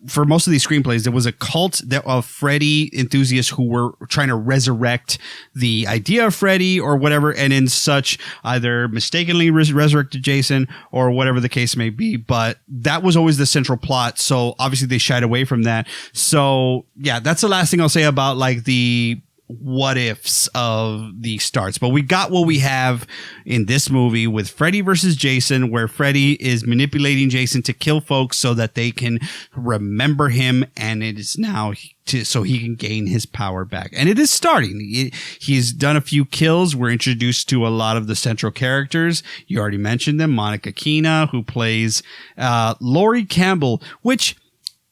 for most of these screenplays, there was a cult of Freddy enthusiasts who were trying to resurrect the idea of Freddy or whatever, and in such either mistakenly resurrected Jason or whatever the case may be. But that was always the central plot. So obviously they shied away from that. So yeah, that's the last thing I'll say about like the what ifs of the starts. But we got what we have in this movie with Freddy versus Jason, where Freddy is manipulating Jason to kill folks so that they can remember him, and it is now so he can gain his power back. And it is starting. He's done a few kills. We're introduced to a lot of the central characters. You already mentioned them. Monica Keena, who plays Laurie Campbell, which,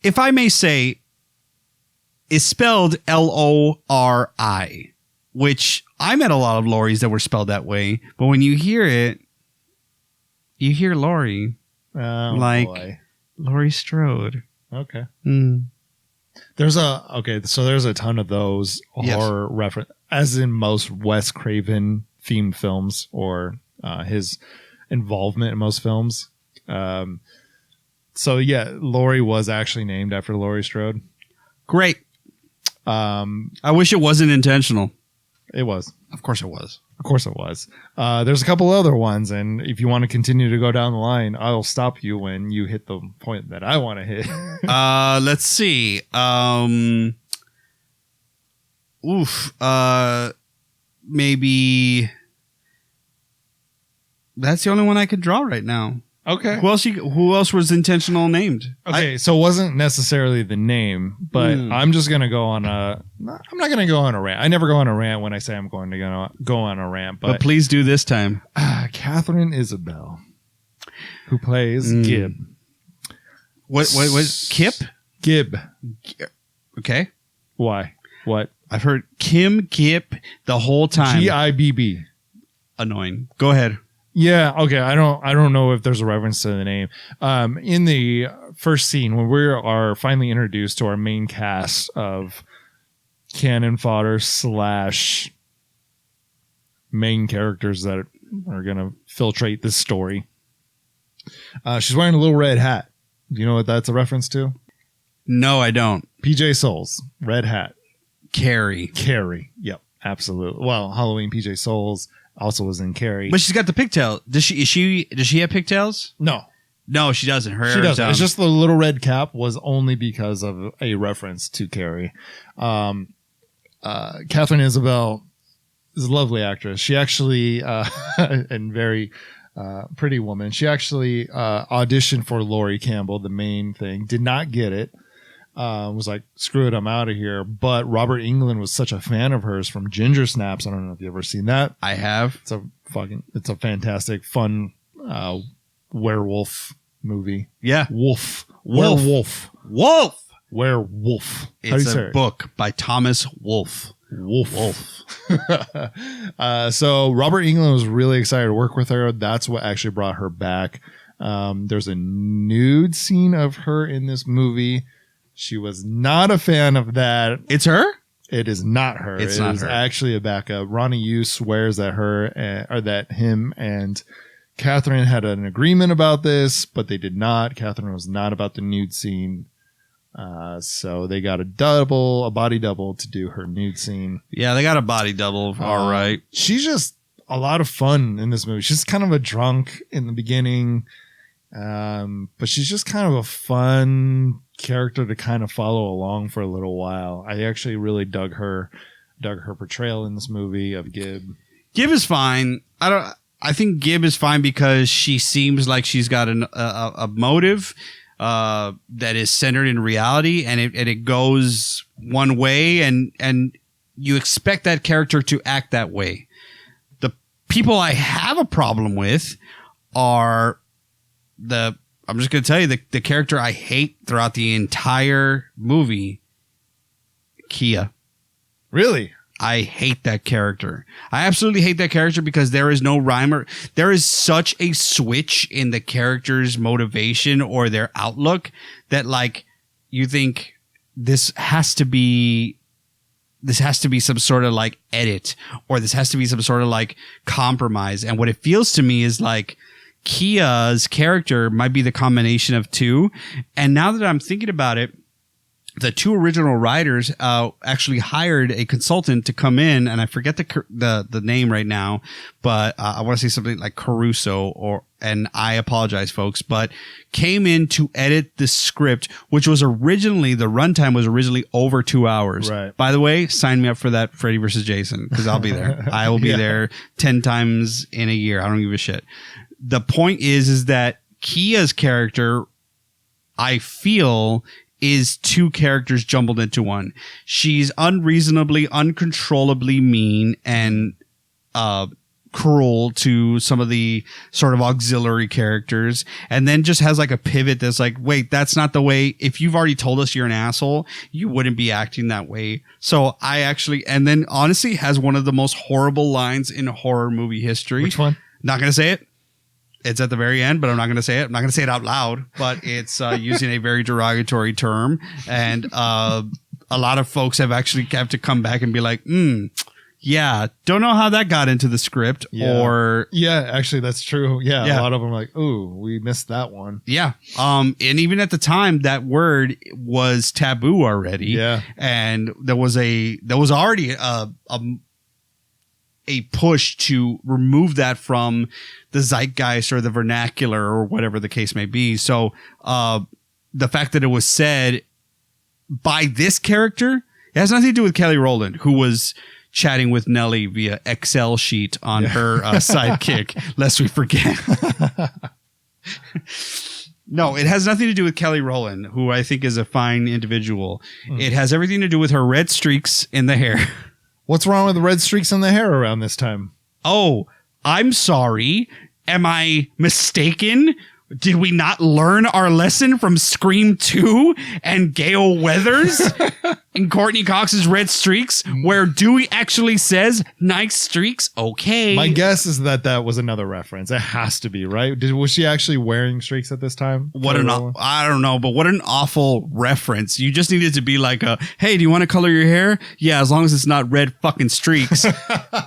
if I may say, is spelled Lori, which I met a lot of Lories that were spelled that way. But when you hear it, you hear Laurie. Like boy. Laurie Strode. Okay. There's a ton of those horror reference, as in most Wes Craven themed films, or his involvement in most films. So yeah, Laurie was actually named after Laurie Strode. Great. I wish it wasn't intentional. It was. Of course it was. Of course it was. There's a couple other ones, and if you want to continue to go down the line, I'll stop you when you hit the point that I want to hit. Let's see. Maybe that's the only one I could draw right now. Okay. Who else was intentional named? Okay, so it wasn't necessarily the name, but I'm just gonna go on I'm not gonna go on a rant. I never go on a rant when I say I'm going to go on a rant, but please do this time. Catherine Isabel, who plays Gib. What Kip? Gib. Okay. Why? What? I've heard Kim Gip the whole time. Gibb. Annoying. Go ahead. Yeah, okay. I don't know if there's a reference to the name. In the first scene, when we are finally introduced to our main cast of cannon fodder / main characters that are going to filtrate this story, she's wearing a little red hat. Do you know what that's a reference to? No, I don't. PJ Souls, red hat. Carrie. Yep, absolutely. Well, Halloween PJ Souls also was in Carrie. But she's got the pigtail. Does she have pigtails? No. No, she doesn't. Her She hair is doesn't. down. It's just the little red cap was only because of a reference to Carrie. Catherine Isabel is a lovely actress. She actually, and very pretty woman. She actually auditioned for Laurie Campbell, the main thing. Did not get it. Was like, screw it, I'm out of here. But Robert Englund was such a fan of hers from Ginger Snaps. I don't know if you've ever seen that. I have. It's a fantastic, fun werewolf movie. Yeah. Werewolf. Wolf. Werewolf. How do you It's say a it? book by Thomas Wolfe. Wolf. So Robert Englund was really excited to work with her. That's what actually brought her back. There's a nude scene of her in this movie. She was not a fan of that. It's her? It is not her. It's not is her. actually a backup. Ronnie Yu swears that that him and Catherine had an agreement about this, but they did not. Catherine was not about the nude scene. So they got a body double to do her nude scene. Yeah, they got a body double. All right. She's just a lot of fun in this movie. She's kind of a drunk in the beginning, but she's just kind of a fun character to kind of follow along for a little while. I actually really dug her portrayal in this movie of Gib. Gib is fine. I think Gib is fine because she seems like she's got a motive that is centered in reality, and it goes one way, and you expect that character to act that way. The people I have a problem with are I'm just going to tell you the character I hate throughout the entire movie, Kia. Really? I hate that character. I absolutely hate that character because there is no rhyme or there is such a switch in the character's motivation or their outlook that, like, you think this has to be some sort of like edit, or this has to be some sort of like compromise. And what it feels to me is like Kia's character might be the combination of two. And now that I'm thinking about it, the two original writers actually hired a consultant to come in, and I forget the name right now, but I want to say something like Caruso, and I apologize, folks, but came in to edit the script, which was originally, the runtime was originally over 2 hours. Right. By the way, sign me up for that Freddy versus Jason, because I'll be there. I will be there 10 times in a year. I don't give a shit. The point is that Kia's character, I feel, is two characters jumbled into one. She's unreasonably, uncontrollably mean and cruel to some of the sort of auxiliary characters, and then just has like a pivot that's like, wait, that's not the way. If you've already told us you're an asshole, you wouldn't be acting that way. So I actually, and then honestly has one of the most horrible lines in horror movie history. Which one? Not going to say it. It's at the very end, but I'm not going to say it. I'm not going to say it out loud, but it's using a very derogatory term. And a lot of folks have to come back and be like, yeah, don't know how that got into the script. Yeah. Or yeah, actually, that's true. Yeah, Yeah. a lot of them are like, ooh, we missed that one. yeah. And even at the time, that word was taboo already. Yeah. And there was already a push to remove that from the zeitgeist or the vernacular or whatever the case may be. So the fact that it was said by this character, it has nothing to do with Kelly Rowland, who was chatting with Nellie via Excel sheet on her sidekick, lest we forget. No, it has nothing to do with Kelly Rowland, who I think is a fine individual. It has everything to do with her red streaks in the hair. What's wrong with the red streaks in the hair around this time? Oh, I'm sorry. Am I mistaken? Did we not learn our lesson from Scream 2 and Gale Weathers and Courtney Cox's red streaks, where Dewey actually says nice streaks? Okay. My guess is that was another reference. It has to be, right? Was she actually wearing streaks at this time? I don't know, but what an awful reference. You just needed to be like, hey, do you want to color your hair? Yeah, as long as it's not red fucking streaks.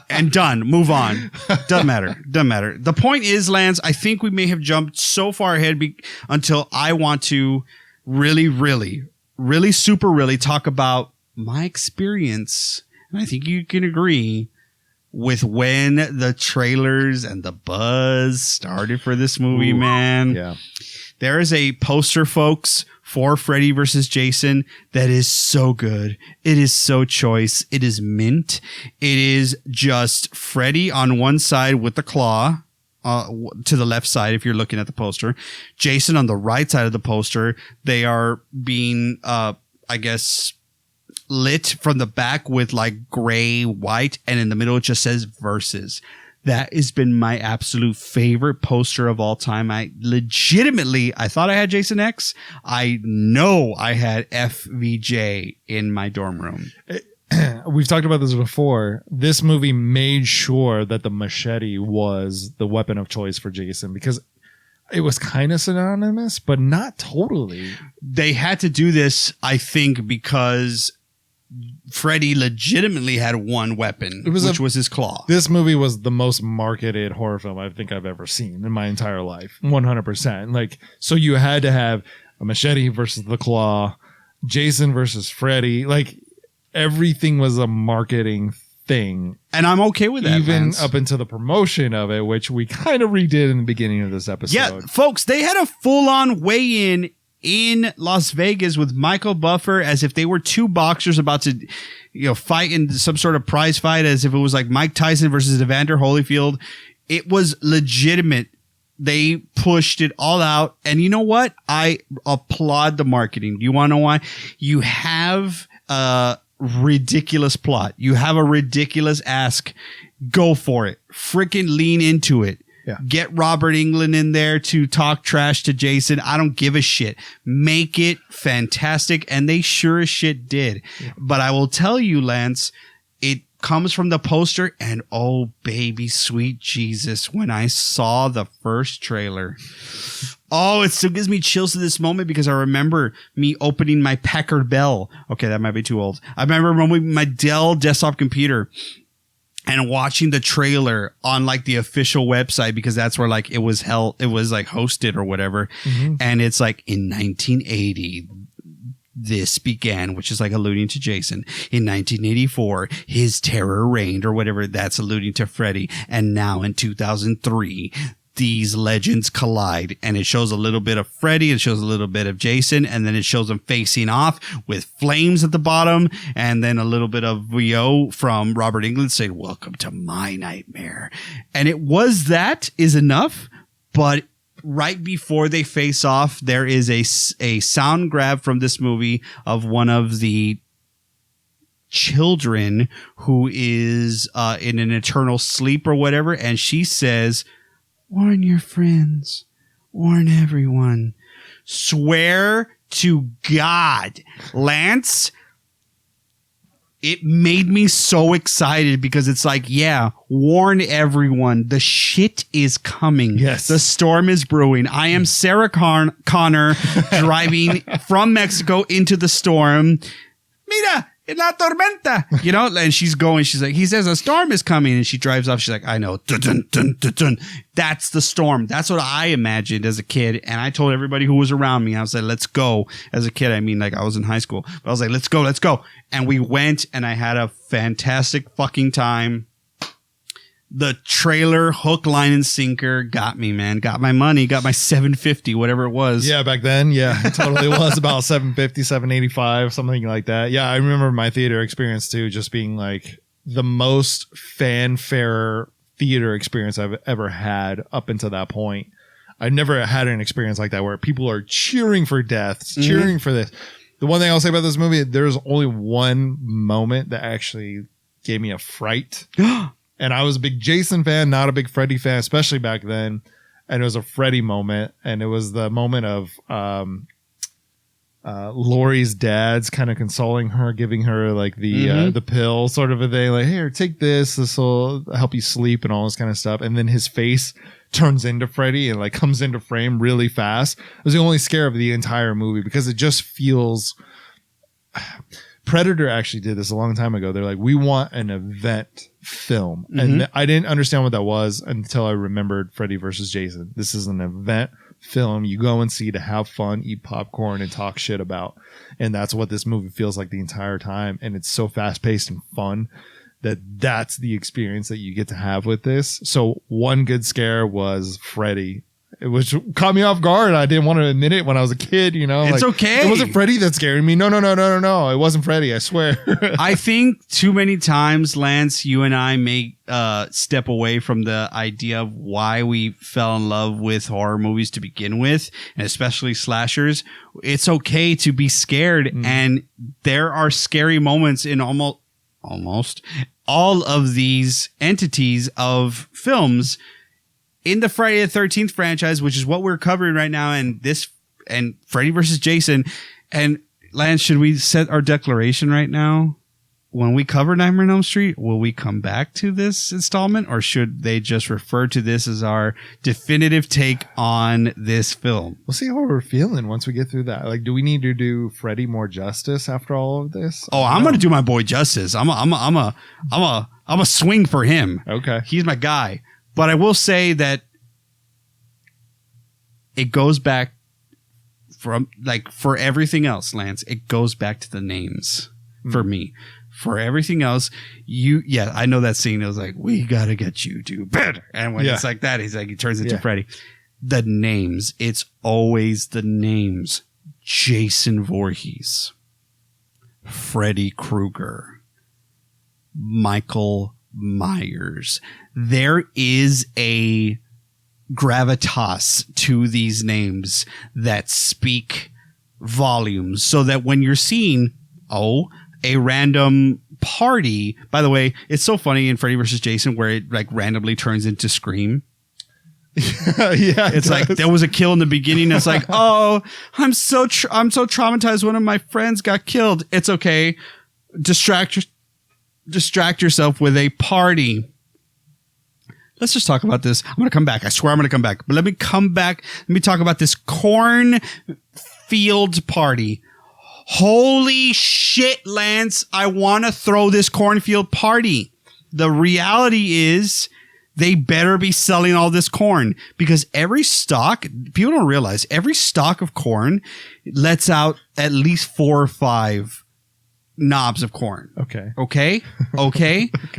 And done. Move on. Doesn't matter. The point is, Lance, I think we may have jumped so far ahead until I want to really talk about my experience. And I think you can agree with when the trailers and the buzz started for this movie, man. Yeah. There is a poster, folks, for Freddy versus Jason that is so good. It is so choice. It is mint. It is just Freddy on one side with the claw. To the left side, if you're looking at the poster, Jason on the right side of the poster. They are being, I guess, lit from the back with like gray, white, and in the middle it just says versus. That has been my absolute favorite poster of all time. I thought I had Jason X. I know I had FVJ in my dorm room. We've talked about this before. This movie made sure that the machete was the weapon of choice for Jason because it was kind of synonymous, but not totally. They had to do this, I think, because Freddy legitimately had one weapon, which was his claw. This movie was the most marketed horror film I think I've ever seen in my entire life. 100%. Like, so you had to have a machete versus the claw, Jason versus Freddy. Like, everything was a marketing thing. And I'm okay with that. Even up into the promotion of it, which we kind of redid in the beginning of this episode. Yeah, folks, they had a full-on weigh-in in Las Vegas with Michael Buffer as if they were two boxers about to, fight in some sort of prize fight, as if it was like Mike Tyson versus Evander Holyfield. It was legitimate. They pushed it all out. And you know what? I applaud the marketing. Do you want to know why? You have ridiculous plot. You have a ridiculous ask. Go for it. Freaking lean into it. Yeah. Get Robert Englund in there to talk trash to Jason. I don't give a shit. Make it fantastic. And they sure as shit did. Yeah. But I will tell you, Lance, it comes from the poster. And oh, baby, sweet Jesus, when I saw the first trailer, oh, it still gives me chills to this moment because I remember me opening my Packard Bell. Okay, that might be too old. I remember my Dell desktop computer and watching the trailer on like the official website because that's where like it was like hosted or whatever. Mm-hmm. And it's like in 1980, this began, which is like alluding to Jason. In 1984, his terror reigned or whatever. That's alluding to Freddy. And now in 2003, these legends collide, and it shows a little bit of Freddy, it shows a little bit of Jason, and then it shows them facing off with flames at the bottom, and then a little bit of VO from Robert Englund saying, "Welcome to my nightmare." And that is enough, but right before they face off, there is a sound grab from this movie of one of the children who is in an eternal sleep or whatever, and she says, "Warn your friends. Warn everyone." Swear to God. Lance, it made me so excited because it's like, yeah, warn everyone. The shit is coming. Yes. The storm is brewing. I am Sarah Connor driving from Mexico into the storm. Mira, en la tormenta, and she's like, he says a storm is coming, and she drives off. She's like, I know. Dun, dun, dun, dun, dun. That's the storm. That's what I imagined as a kid. And I told everybody who was around me, I was like, let's go. As a kid, I mean, like I was in high school, but I was like, let's go. And we went, and I had a fantastic fucking time. The trailer, hook, line, and sinker got me, man. Got my money, got my $750, whatever it was. Yeah, back then, yeah, it totally was about $750, $785, something like that. Yeah, I remember my theater experience too, just being like the most fanfare theater experience I've ever had up until that point. I've never had an experience like that where people are cheering for deaths, cheering for this. The one thing I'll say about this movie, there's only one moment that actually gave me a fright. And I was a big Jason fan, not a big Freddy fan, especially back then. And it was a Freddy moment. And it was the moment of Laurie's dad's kind of consoling her, giving her like the pill sort of a thing. Like, here, take this. This will help you sleep and all this kind of stuff. And then his face turns into Freddy and like comes into frame really fast. It was the only scare of the entire movie because it just feels... Predator actually did this a long time ago. They're like, we want an event film. And I didn't understand what that was until I remembered Freddy versus Jason. This is an event film you go and see to have fun, eat popcorn, and talk shit about. And that's what this movie feels like the entire time. And it's so fast paced and fun that's the experience that you get to have with this. So one good scare was Freddy. which caught me off guard. I didn't want to admit it when I was a kid, you know. It's okay. It wasn't Freddy that scared me. No. It wasn't Freddy, I swear. I think too many times, Lance, you and I may step away from the idea of why we fell in love with horror movies to begin with, and especially slashers. It's okay to be scared, and there are scary moments in almost all of these entities of films in the Friday the 13th franchise, which is what we're covering right now, and Freddy versus Jason. And Lance, should we set our declaration right now? When we cover Nightmare on Elm Street, will we come back to this installment, or should they just refer to this as our definitive take on this film? We'll see how we're feeling once we get through that. Like, do we need to do Freddy more justice after all of this? Oh, I'm going to do my boy justice. I'm a swing for him. Okay. He's my guy. But I will say that it goes back from, like, for everything else, Lance, it goes back to the names for me. For everything else, I know that scene. It was like, we gotta get you to better. And when it's like that, he turns into Freddy. The names, it's always the names. Jason Voorhees, Freddy Krueger, Michael Myers. There is a gravitas to these names that speak volumes, so that when you're seeing, a random party. By the way, it's so funny in Freddy vs. Jason where it like randomly turns into Scream. It's like there was a kill in the beginning. It's like, oh, I'm so traumatized. One of my friends got killed. It's okay. Distract yourself with a party. Let's just talk about this. I'm going to come back. I swear I'm going to come back. But let me come back. Let me talk about this cornfield party. Holy shit, Lance. I want to throw this cornfield party. The reality is they better be selling all this corn, because every stalk, people don't realize, every stalk of corn lets out at least 4 or 5 knobs of corn. Okay.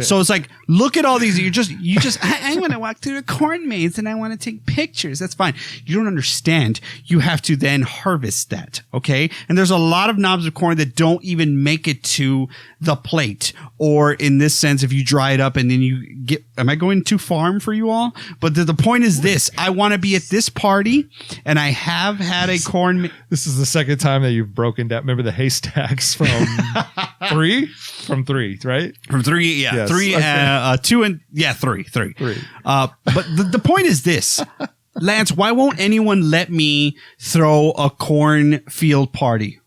So it's like, look at all these. I want to walk through the corn maze and I want to take pictures. That's fine. You don't understand. You have to then harvest that. Okay. And there's a lot of knobs of corn that don't even make it to the plate, or in this sense, if you dry it up and then you get, am I going too farm for you all? But the point is this, I want to be at this party, and I have had a corn. This is the second time that you've broken down. Remember the haystacks from 3? From 3, right? From 3, yeah. Yes. 3, Okay. 2, and 3. But the point is this, Lance, why won't anyone let me throw a cornfield party?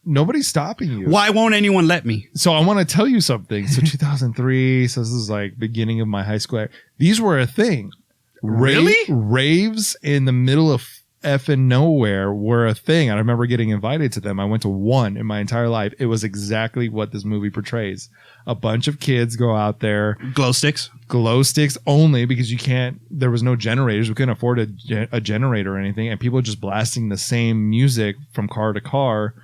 Nobody's stopping you. Why won't anyone let me? So I want to tell you something. So 2003, so this is like beginning of my high school. These were a thing. Really? Raves in the middle of effing nowhere were a thing. I remember getting invited to them. I went to one in my entire life. It was exactly what this movie portrays. A bunch of kids go out there. Glow sticks only, because there was no generators. We couldn't afford a generator or anything. And people just blasting the same music from car to car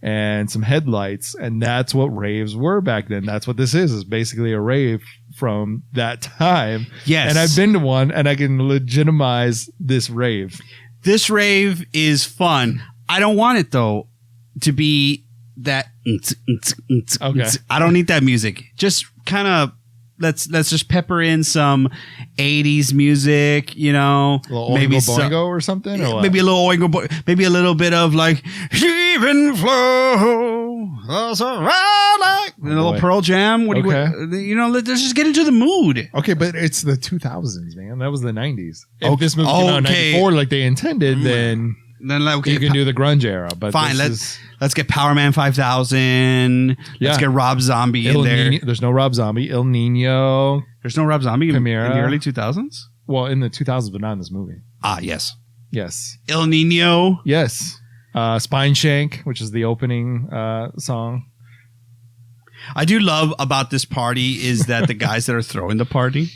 and some headlights. And that's what raves were back then. That's what this is basically a rave from that time. Yes. And I've been to one, and I can legitimize this rave. This rave is fun. I don't want it, though, to be that. Okay. I don't need that music. Just kind of let's just pepper in some 80s music, you know, A little Oingo Boingo or something? Or what? Maybe a little Oingo Boingo, maybe a little bit of like even flow, a little Pearl Jam. Let's just get into the mood. Okay, but it's the 2000s, man. That was the 90s. If this movie came out in 94 like they intended, then you can do the grunge era. But fine, let's get Power Man 5000. Let's get Rob Zombie in there. There's no Rob Zombie. El Nino. There's no Rob Zombie in the Chimera. early 2000s? Well, in the 2000s, but not in this movie. Yes. Yes. El Nino. Yes. Spine Shank, which is the opening song. I do love about this party is that the guys that are throwing the party,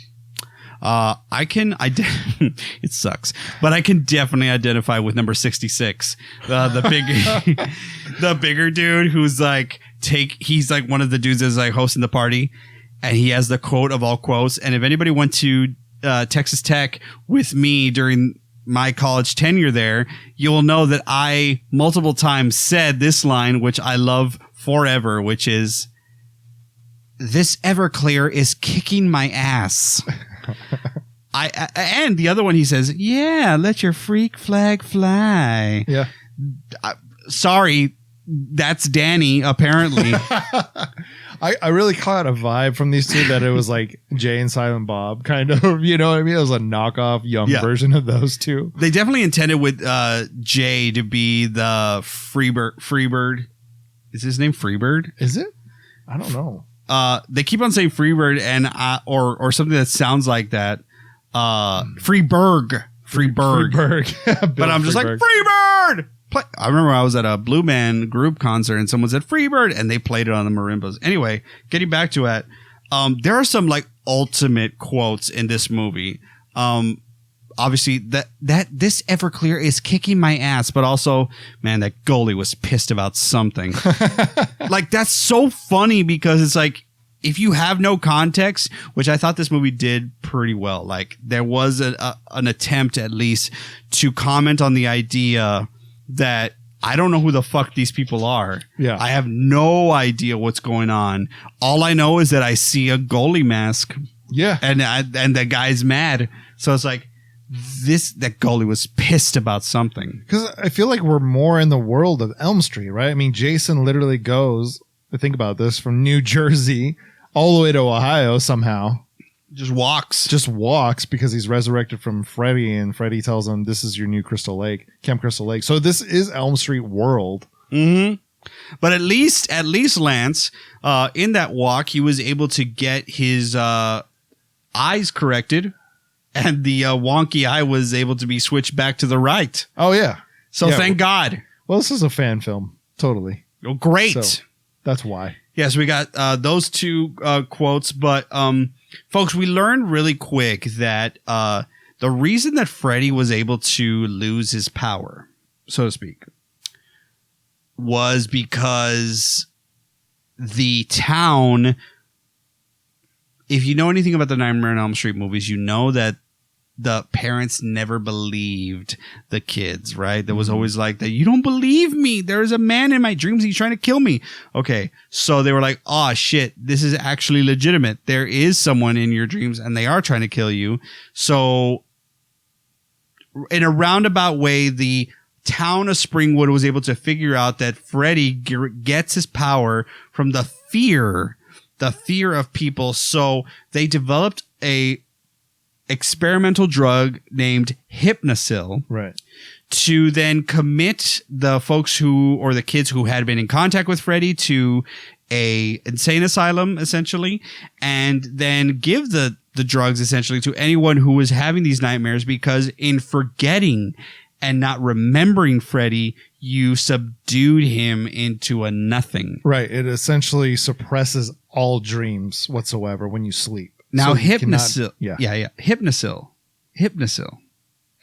it sucks, but I can definitely identify with number 66, the bigger dude who's like, he's like one of the dudes that's like hosting the party, and he has the quote of all quotes. And if anybody went to Texas Tech with me during my college tenure there, you will know that I multiple times said this line, which I love forever, which is, "This Everclear is kicking my ass." And the other one, he says, "Yeah, let your freak flag fly." Yeah. Sorry, that's Danny, apparently. I really caught a vibe from these two that it was like Jay and Silent Bob, kind of. You know what I mean? It was a knockoff young version of those two. They definitely intended with Jay to be the Freebird. Is his name Freebird? Is it? I don't know. They keep on saying Freebird and or something that sounds like that. Freeberg. But I'm just like, Freebird! I remember I was at a Blue Man Group concert and someone said Freebird and they played it on the marimbas. Anyway, getting back to it, there are some like ultimate quotes in this movie. Obviously that this Everclear is kicking my ass, but also, man, that goalie was pissed about something. Like, that's so funny because it's like, if you have no context, which I thought this movie did pretty well, like there was an attempt at least to comment on the idea that I don't know who the fuck these people are. Yeah. I have no idea what's going on. All I know is that I see a goalie mask. Yeah. And the guy's mad. So it's like, that goalie was pissed about something. Because I feel like we're more in the world of Elm Street, right? I mean, Jason literally goes, think about this, from New Jersey all the way to Ohio somehow. Just walks because he's resurrected from Freddy, and Freddy tells him, "This is your new Crystal Lake, Camp Crystal Lake." So this is Elm Street world. Mm-hmm. But at least Lance, in that walk, he was able to get his eyes corrected, and the wonky eye was able to be switched back to the right. Oh yeah. So thank God. Well, this is a fan film, totally. Oh, great. So that's why. Yes, we got those two quotes, but folks, we learned really quick that the reason that Freddy was able to lose his power, so to speak, was because the town, if you know anything about the Nightmare on Elm Street movies, you know that the parents never believed the kids, right? There was always like that. You don't believe me. There's a man in my dreams. He's trying to kill me. Okay. So they were like, oh shit, this is actually legitimate. There is someone in your dreams and they are trying to kill you. So in a roundabout way, the town of Springwood was able to figure out that Freddy gets his power from the fear of people. So they developed a experimental drug named Hypnosil, right, to then commit the folks or the kids who had been in contact with Freddy to a insane asylum, essentially, and then give the drugs essentially to anyone who was having these nightmares, because in forgetting and not remembering Freddy, you subdued him into a nothing. Right. It essentially suppresses all dreams whatsoever when you sleep. Now, so Hypnosil. Yeah. Hypnosil.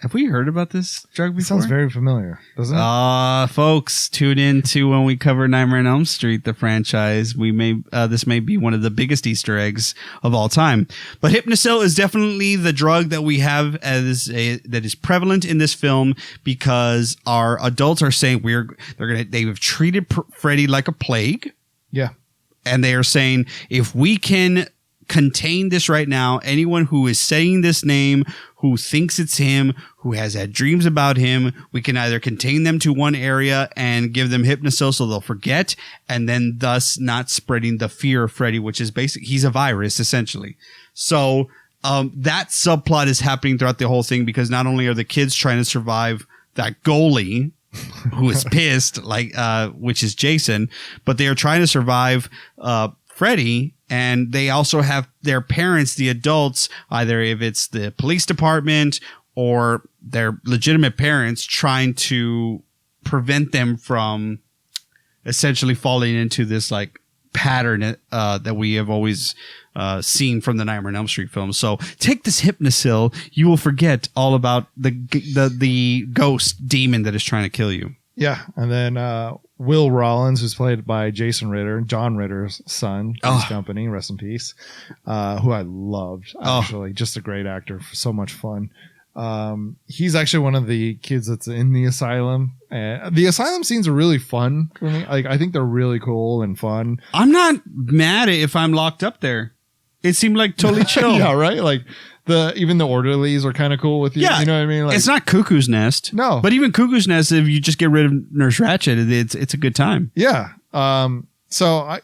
Have we heard about this drug before? It sounds very familiar, doesn't it? Folks, tune in to when we cover Nightmare on Elm Street, the franchise. This may be one of the biggest Easter eggs of all time. But Hypnosil is definitely the drug that we have that is prevalent in this film, because our adults are saying they've treated Freddy like a plague. Yeah. And they are saying, if we can contain this right now, anyone who is saying this name, who thinks it's him, who has had dreams about him, we can either contain them to one area and give them Hypnosil so they'll forget, and then thus not spreading the fear of Freddy, which is he's a virus, essentially. So that subplot is happening throughout the whole thing, because not only are the kids trying to survive that goalie who is pissed, which is Jason, but they are trying to survive Freddy. And they also have their parents, the adults, either if it's the police department or their legitimate parents, trying to prevent them from essentially falling into this like pattern that we have always seen from the Nightmare on Elm Street films. So take this Hypnosil, you will forget all about the ghost demon that is trying to kill you. Yeah, and then Will Rollins, who's played by Jason Ritter, John Ritter's son, his company, rest in peace, who I loved, actually. Just a great actor, so much fun. He's actually one of the kids that's in the asylum. The asylum scenes are really fun for me. Like, I think they're really cool and fun. I'm not mad if I'm locked up there. It seemed like totally chill. Yeah, right? Like, even the orderlies are kind of cool with you. Yeah, you know what I mean? Like, it's not Cuckoo's Nest. No. But even Cuckoo's Nest, if you just get rid of Nurse Ratched, it's a good time. Yeah. So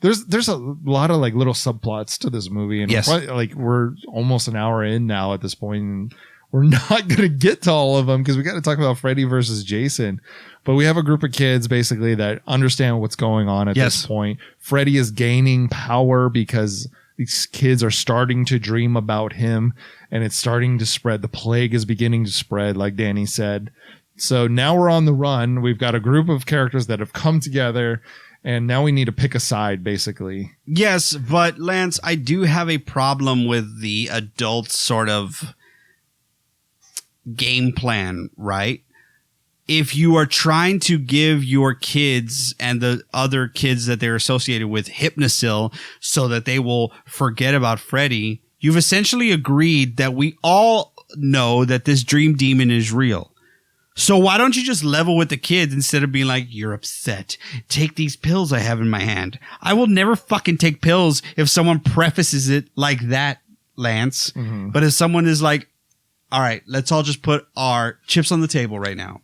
there's a lot of like little subplots to this movie, and Yes. we're almost an hour in now at this point, and we're not going to get to all of them because we got to talk about Freddy versus Jason. But we have a group of kids basically that understand what's going on at this point. Freddy is gaining power because these kids are starting to dream about him, and it's starting to spread. The plague is beginning to spread, like Danny said. So now we're on the run. We've got a group of characters that have come together, and now we need to pick a side, basically. Yes, but Lance, I do have a problem with the adult sort of game plan, right? If you are trying to give your kids and the other kids that they're associated with Hypnosil so that they will forget about Freddy, you've essentially agreed that we all know that this dream demon is real. So why don't you just level with the kids instead of being like, you're upset. Take these pills I have in my hand. I will never fucking take pills if someone prefaces it like that, Lance. Mm-hmm. But if someone is like, all right, let's all just put our chips on the table right now.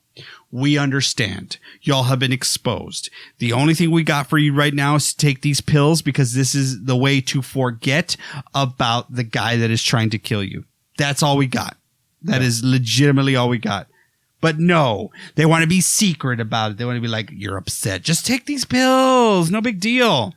We understand. Y'all have been exposed. The only thing we got for you right now is to take these pills because this is the way to forget about the guy that is trying to kill you. That's all we got. That is legitimately all we got. But no, they want to be secret about it. They want to be like, you're upset. Just take these pills. No big deal.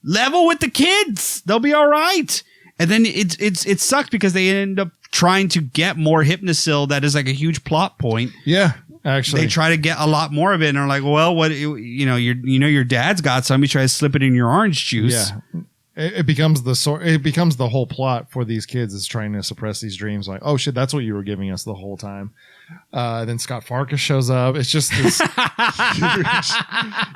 Level with the kids. They'll be all right. And then it sucks because they end up trying to get more Hypnosil. That is like a huge plot point. Yeah, actually. They try to get a lot more of it and are like, well, what, your dad's got some. You try to slip it in your orange juice. Yeah. It becomes the whole plot for these kids is trying to suppress these dreams. Like, oh shit, that's what you were giving us the whole time. Then Scott Farkas shows up. It's just this huge,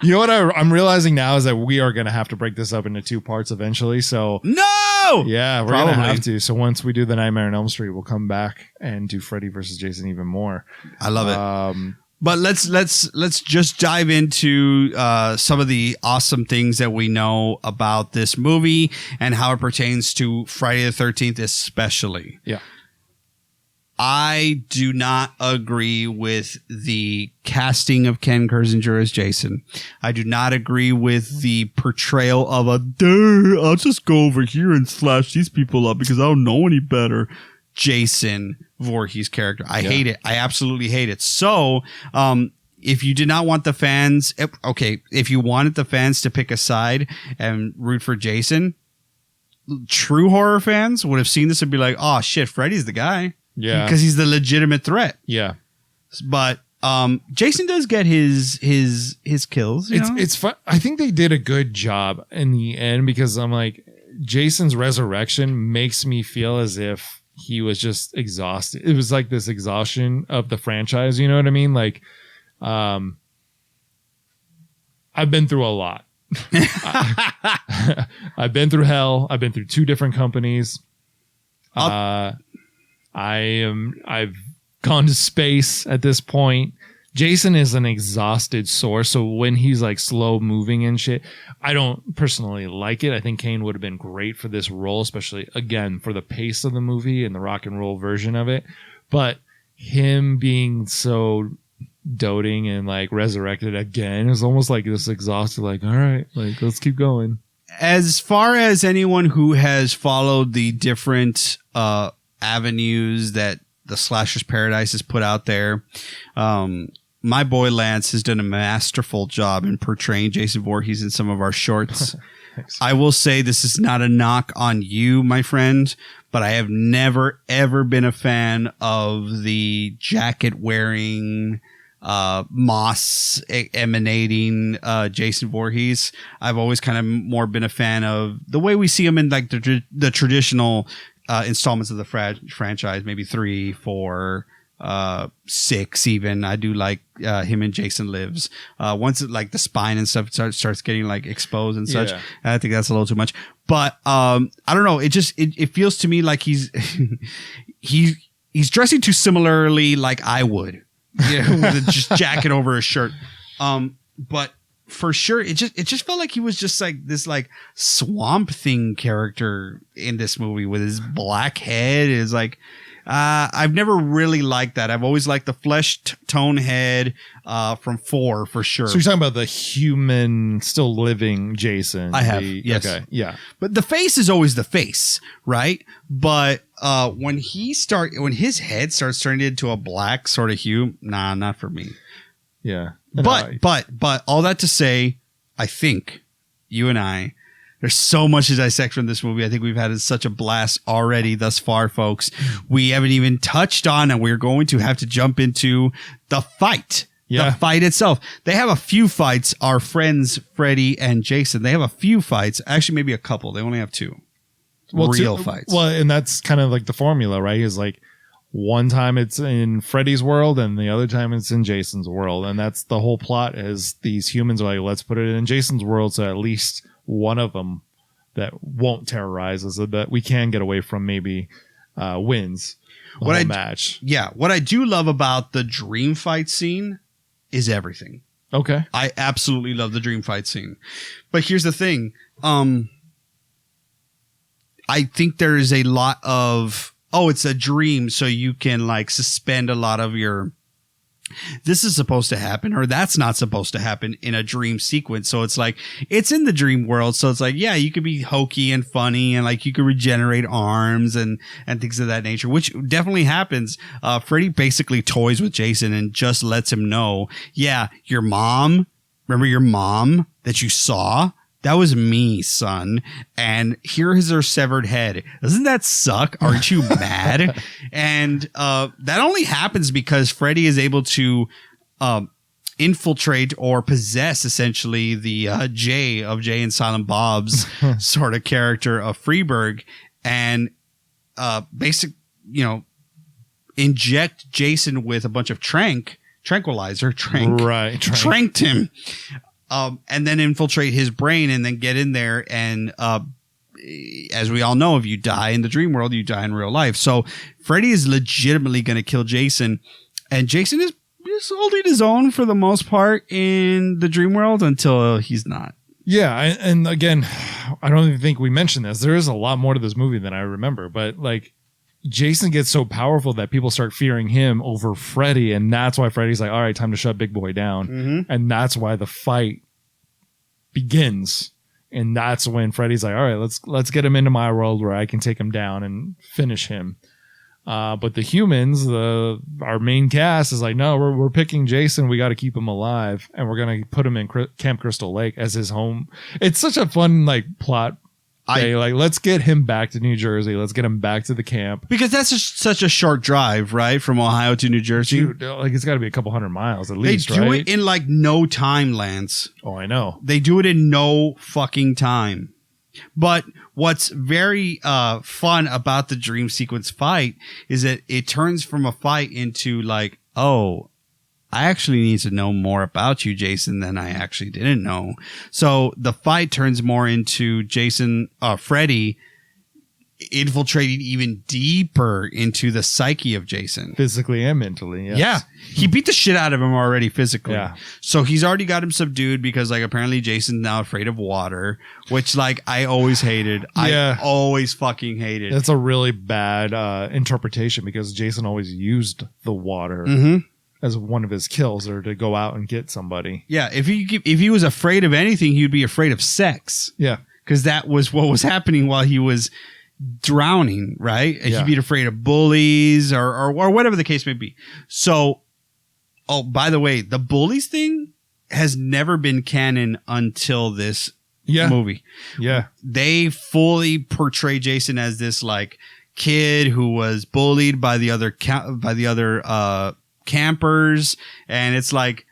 you know what I'm realizing now is that we are going to have to break this up into 2 parts eventually. So No! yeah, we're going Probably. to have to. So once we do the Nightmare on Elm Street, we'll come back and do Freddy versus Jason even more. I love it. But let's just dive into some of the awesome things that we know about this movie and how it pertains to Friday the 13th especially. Yeah. I do not agree with the casting of Ken Kirzinger as Jason. I do not agree with the portrayal of I'll just go over here and slash these people up because I don't know any better. Jason Voorhees character. I hate it. I absolutely hate it. So, if you did not want the fans, if you wanted the fans to pick a side and root for Jason, true horror fans would have seen this and be like, oh shit, Freddy's the guy. Yeah. Because he's the legitimate threat. Yeah. But Jason does get his kills. It's fun. I think they did a good job in the end because I'm like, Jason's resurrection makes me feel as if he was just exhausted. It was like this exhaustion of the franchise. You know what I mean? Like, I've been through a lot. I've been through hell. I've been through 2 different companies. I've gone to space at this point. Jason is an exhausted source, so when he's like slow moving and shit, I don't personally like it. I think Kane would have been great for this role, especially again for the pace of the movie and the rock and roll version of it. But him being so doting and like resurrected again is almost like this exhausted, like, all right, like let's keep going. As far as anyone who has followed the different avenues that the Slashers Paradise has put out there, my boy Lance has done a masterful job in portraying Jason Voorhees in some of our shorts. I will say this is not a knock on you, my friend, but I have never, ever been a fan of the jacket wearing, moss emanating Jason Voorhees. I've always kind of more been a fan of the way we see him in like the traditional installments of the franchise, maybe 3, 4, 6 even. I do like him and Jason Lives. Once it, like the spine and stuff starts getting like exposed and such, I think that's a little too much. But I don't know. It feels to me like he's he's dressing too similarly like I would, with a just jacket over his shirt. But for sure, it just felt like he was just like this like Swamp Thing character in this movie with his black head. Is like I've never really liked that. I've always liked the flesh tone head from 4 for sure. So you're talking about the human, still living Jason. I have, yes. Okay, yeah. But the face is always the face, right? But when his head starts turning into a black sort of hue, nah, not for me. Yeah. But all that to say, I think you and I, there's so much to dissect from this movie. I think we've had such a blast already thus far, folks. We haven't even touched on, and we're going to have to jump into the fight. Yeah. The fight itself. They have a few fights. Our friends, Freddie and Jason, they have a few fights. Actually, maybe a couple. They only have 2 real fights. Well, and that's kind of like the formula, right? Is like one time it's in Freddy's world and the other time it's in Jason's world. And that's the whole plot is these humans are like, let's put it in Jason's world so at least one of them that won't terrorize us, so that we can get away from maybe wins the whole match. Yeah. What I do love about the dream fight scene is everything. Okay. I absolutely love the dream fight scene. But here's the thing. I think there is a lot of, it's a dream, so you can like suspend a lot of your, this is supposed to happen or that's not supposed to happen in a dream sequence. So it's like, it's in the dream world. So it's like, yeah, you could be hokey and funny and like you could regenerate arms and things of that nature, which definitely happens. Freddy basically toys with Jason and just lets him know, yeah, your mom, remember your mom that you saw? That was me, son. And here is her severed head. Doesn't that suck? Aren't you mad? And that only happens because Freddy is able to infiltrate or possess essentially the Jay of Jay and Silent Bob's sort of character of Freeburg and inject Jason with a bunch of tranquilizer. Right. Tranked him. And then infiltrate his brain and then get in there. And as we all know, if you die in the dream world, you die in real life. So Freddy is legitimately going to kill Jason. And Jason is holding his own for the most part in the dream world until he's not. Yeah. And again, I don't even think we mentioned this. There is a lot more to this movie than I remember. But like Jason gets so powerful that people start fearing him over Freddy, and that's why Freddy's like, all right, time to shut big boy down. Mm-hmm. And that's why the fight begins. And that's when Freddy's like, all right, let's get him into my world where I can take him down and finish him. But the humans, our main cast is like, no, we're picking Jason. We got to keep him alive, and we're gonna put him in Camp Crystal Lake as his home. It's such a fun like plot. Let's get him back to New Jersey. Let's get him back to the camp. Because that's such a short drive, right? From Ohio to New Jersey. Dude, like it's got to be a couple 100 miles at least, right? They do it in like no time, Lance. Oh, I know. They do it in no fucking time. But what's very fun about the dream sequence fight is that it turns from a fight into like, oh, I actually need to know more about you, Jason, than I actually didn't know. So the fight turns more into Freddy infiltrating even deeper into the psyche of Jason. Physically and mentally, yes. Yeah. He beat the shit out of him already physically. Yeah. So he's already got him subdued because like apparently Jason's now afraid of water, which like I always hated. Yeah. I always fucking hated. That's a really bad interpretation because Jason always used the water. Mm-hmm. As one of his kills or to go out and get somebody. Yeah, if he was afraid of anything, he'd be afraid of sex. Yeah. Because that was what was happening while he was drowning, right? Yeah. He'd be afraid of bullies or whatever the case may be. So, by the way, the bullies thing has never been canon until this movie. Yeah. They fully portray Jason as this like kid who was bullied by the other campers, and it's like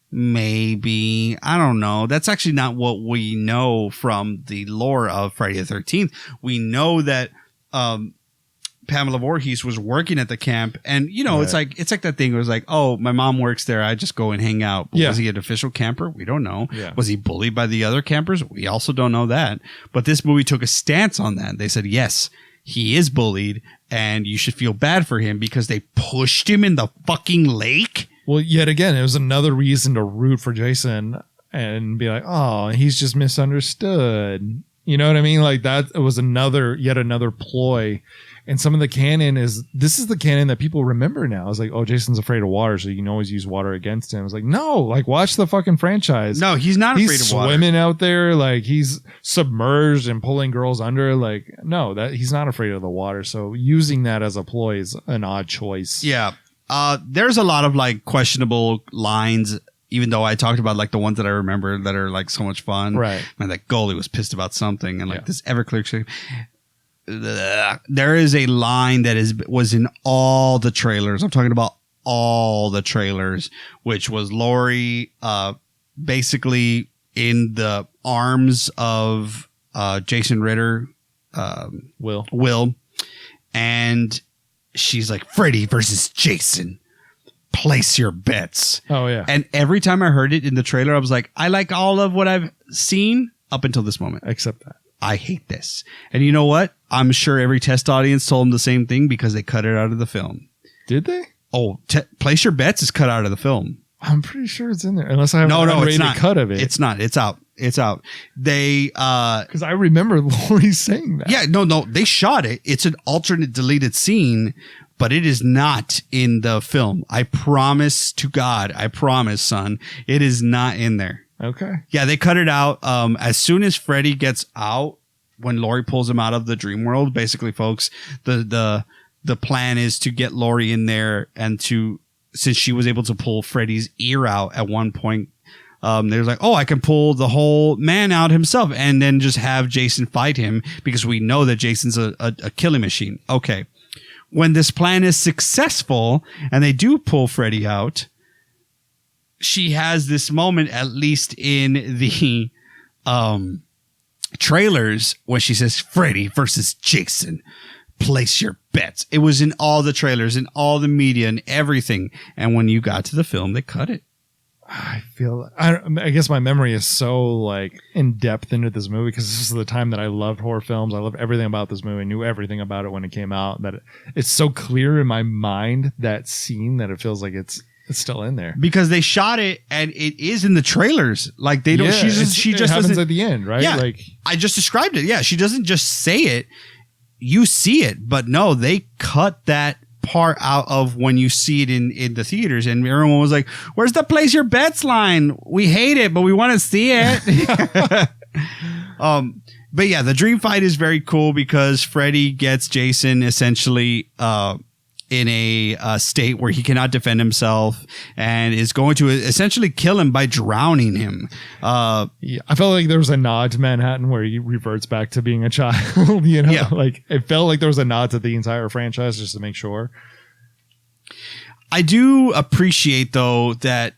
maybe I don't know. That's actually not what we know from the lore of Friday the 13th. We know that Pamela Voorhees was working at the camp, and it's like that thing. It was like, oh, my mom works there. I just go and hang out. But was he an official camper? We don't know. Yeah. Was he bullied by the other campers? We also don't know that. But this movie took a stance on that. They said yes. he is bullied and you should feel bad for him because they pushed him in the fucking lake. Well, yet again, it was another reason to root for Jason and be like, oh, he's just misunderstood. You know what I mean? Like that was yet another ploy. And some of the canon this is the canon that people remember now. It's like, oh, Jason's afraid of water, so you can always use water against him. It's like, no, like watch the fucking franchise. No, he's not afraid of water. He's swimming out there, like he's submerged and pulling girls under. Like, no, that he's not afraid of the water. So using that as a ploy is an odd choice. Yeah. There's a lot of like questionable lines, even though I talked about like the ones that I remember that are like so much fun. Right. Man, that goalie was pissed about something, and like this Everclear. There is a line that was in all the trailers. I'm talking about all the trailers, which was Laurie basically in the arms of Jason Ritter, Will, and she's like, Freddy versus Jason. Place your bets. Oh, yeah. And every time I heard it in the trailer, I was like, I like all of what I've seen up until this moment. Except that. I hate this. And you know what? I'm sure every test audience told them the same thing because they cut it out of the film. Did they? Oh, Place Your Bets is cut out of the film. I'm pretty sure it's in there. Unless I have an it's unrated not. cut of it. It's not. It's out. It's out. They because I remember Laurie saying that. Yeah, no, they shot it. It's an alternate deleted scene, but it is not in the film. I promise to God. I promise, son. It is not in there. Okay. Yeah, they cut it out. As soon as Freddy gets out, when Laurie pulls him out of the dream world, basically, folks, the plan is to get Laurie in there and since she was able to pull Freddy's ear out at one point, there's like, oh, I can pull the whole man out himself and then just have Jason fight him because we know that Jason's a killing machine. Okay. When this plan is successful and they do pull Freddy out, she has this moment, at least in the trailers, when she says Freddy versus Jason. Place your bets. It was in all the trailers, in all the media, and everything. And when you got to the film, they cut it. I guess my memory is so like in depth into this movie because this is the time that I loved horror films. I loved everything about this movie. I knew everything about it when it came out. That it's so clear in my mind, that scene, that it feels like it's still in there because they shot it and it is in the trailers. Like they don't. Yeah, she just happens doesn't, at the end, right? Yeah, like I just described it. Yeah, she doesn't just say it. You see it, but no, they cut that part out of when you see it in the theaters, and everyone was like, "Where's the place your bets line? We hate it, but we want to see it." But yeah, the dream fight is very cool because Freddy gets Jason essentially in a state where he cannot defend himself and is going to essentially kill him by drowning him. Yeah, I felt like there was a nod to Manhattan where he reverts back to being a child. You know, Yeah. like it felt like there was a nod to the entire franchise just to make sure. I do appreciate, though, that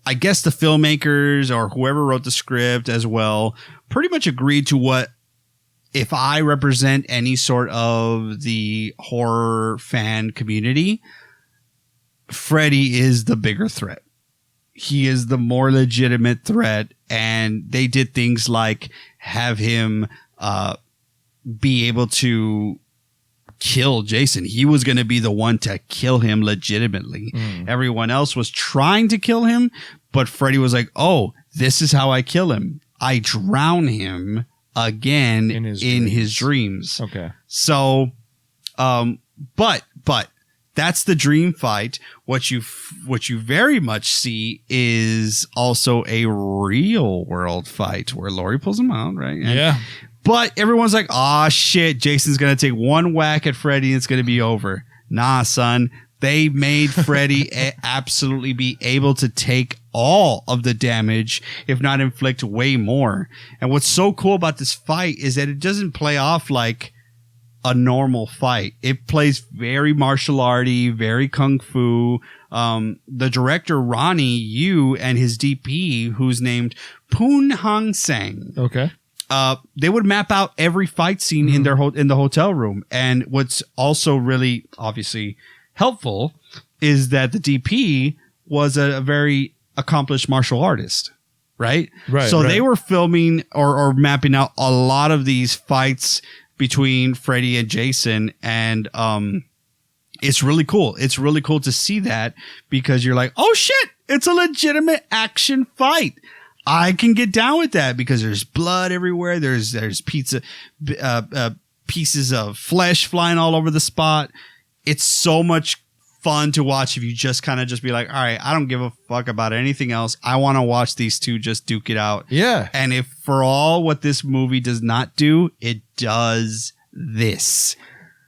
I guess the filmmakers or whoever wrote the script as well pretty much agreed to what, if I represent any sort of the horror fan community, Freddy is the bigger threat. He is the more legitimate threat. And they did things like have him be able to kill Jason. He was going to be the one to kill him legitimately. Everyone else was trying to kill him, but Freddy was like, oh, this is how I kill him. I drown him again in his dreams. Okay. So, but that's the dream fight. What you very much see is also a real world fight where Laurie pulls him out, right? And, yeah. But everyone's like, "Ah, shit! Jason's gonna take one whack at Freddy and it's gonna be over." Nah, son. They made Freddy absolutely be able to take all of the damage, if not inflict way more. And what's so cool about this fight is that it doesn't play off like a normal fight. It plays very martial arty, very kung fu. The director, Ronnie Yu, and his DP, who's named Poon Hang Sang. Okay. They would map out every fight scene in the hotel room. And what's also really obviously helpful is that the DP was a very accomplished martial artist, right? Right. So they were filming or mapping out a lot of these fights between Freddy and Jason, and it's really cool. It's really cool to see that, because you're like, oh shit, it's a legitimate action fight. I can get down with that because there's blood everywhere. There's pieces of flesh flying all over the spot. It's so much fun to watch if you just kind of just be like, all right, I don't give a fuck about anything else. I want to watch these two just duke it out. Yeah. And if for all what this movie does not do, it does this.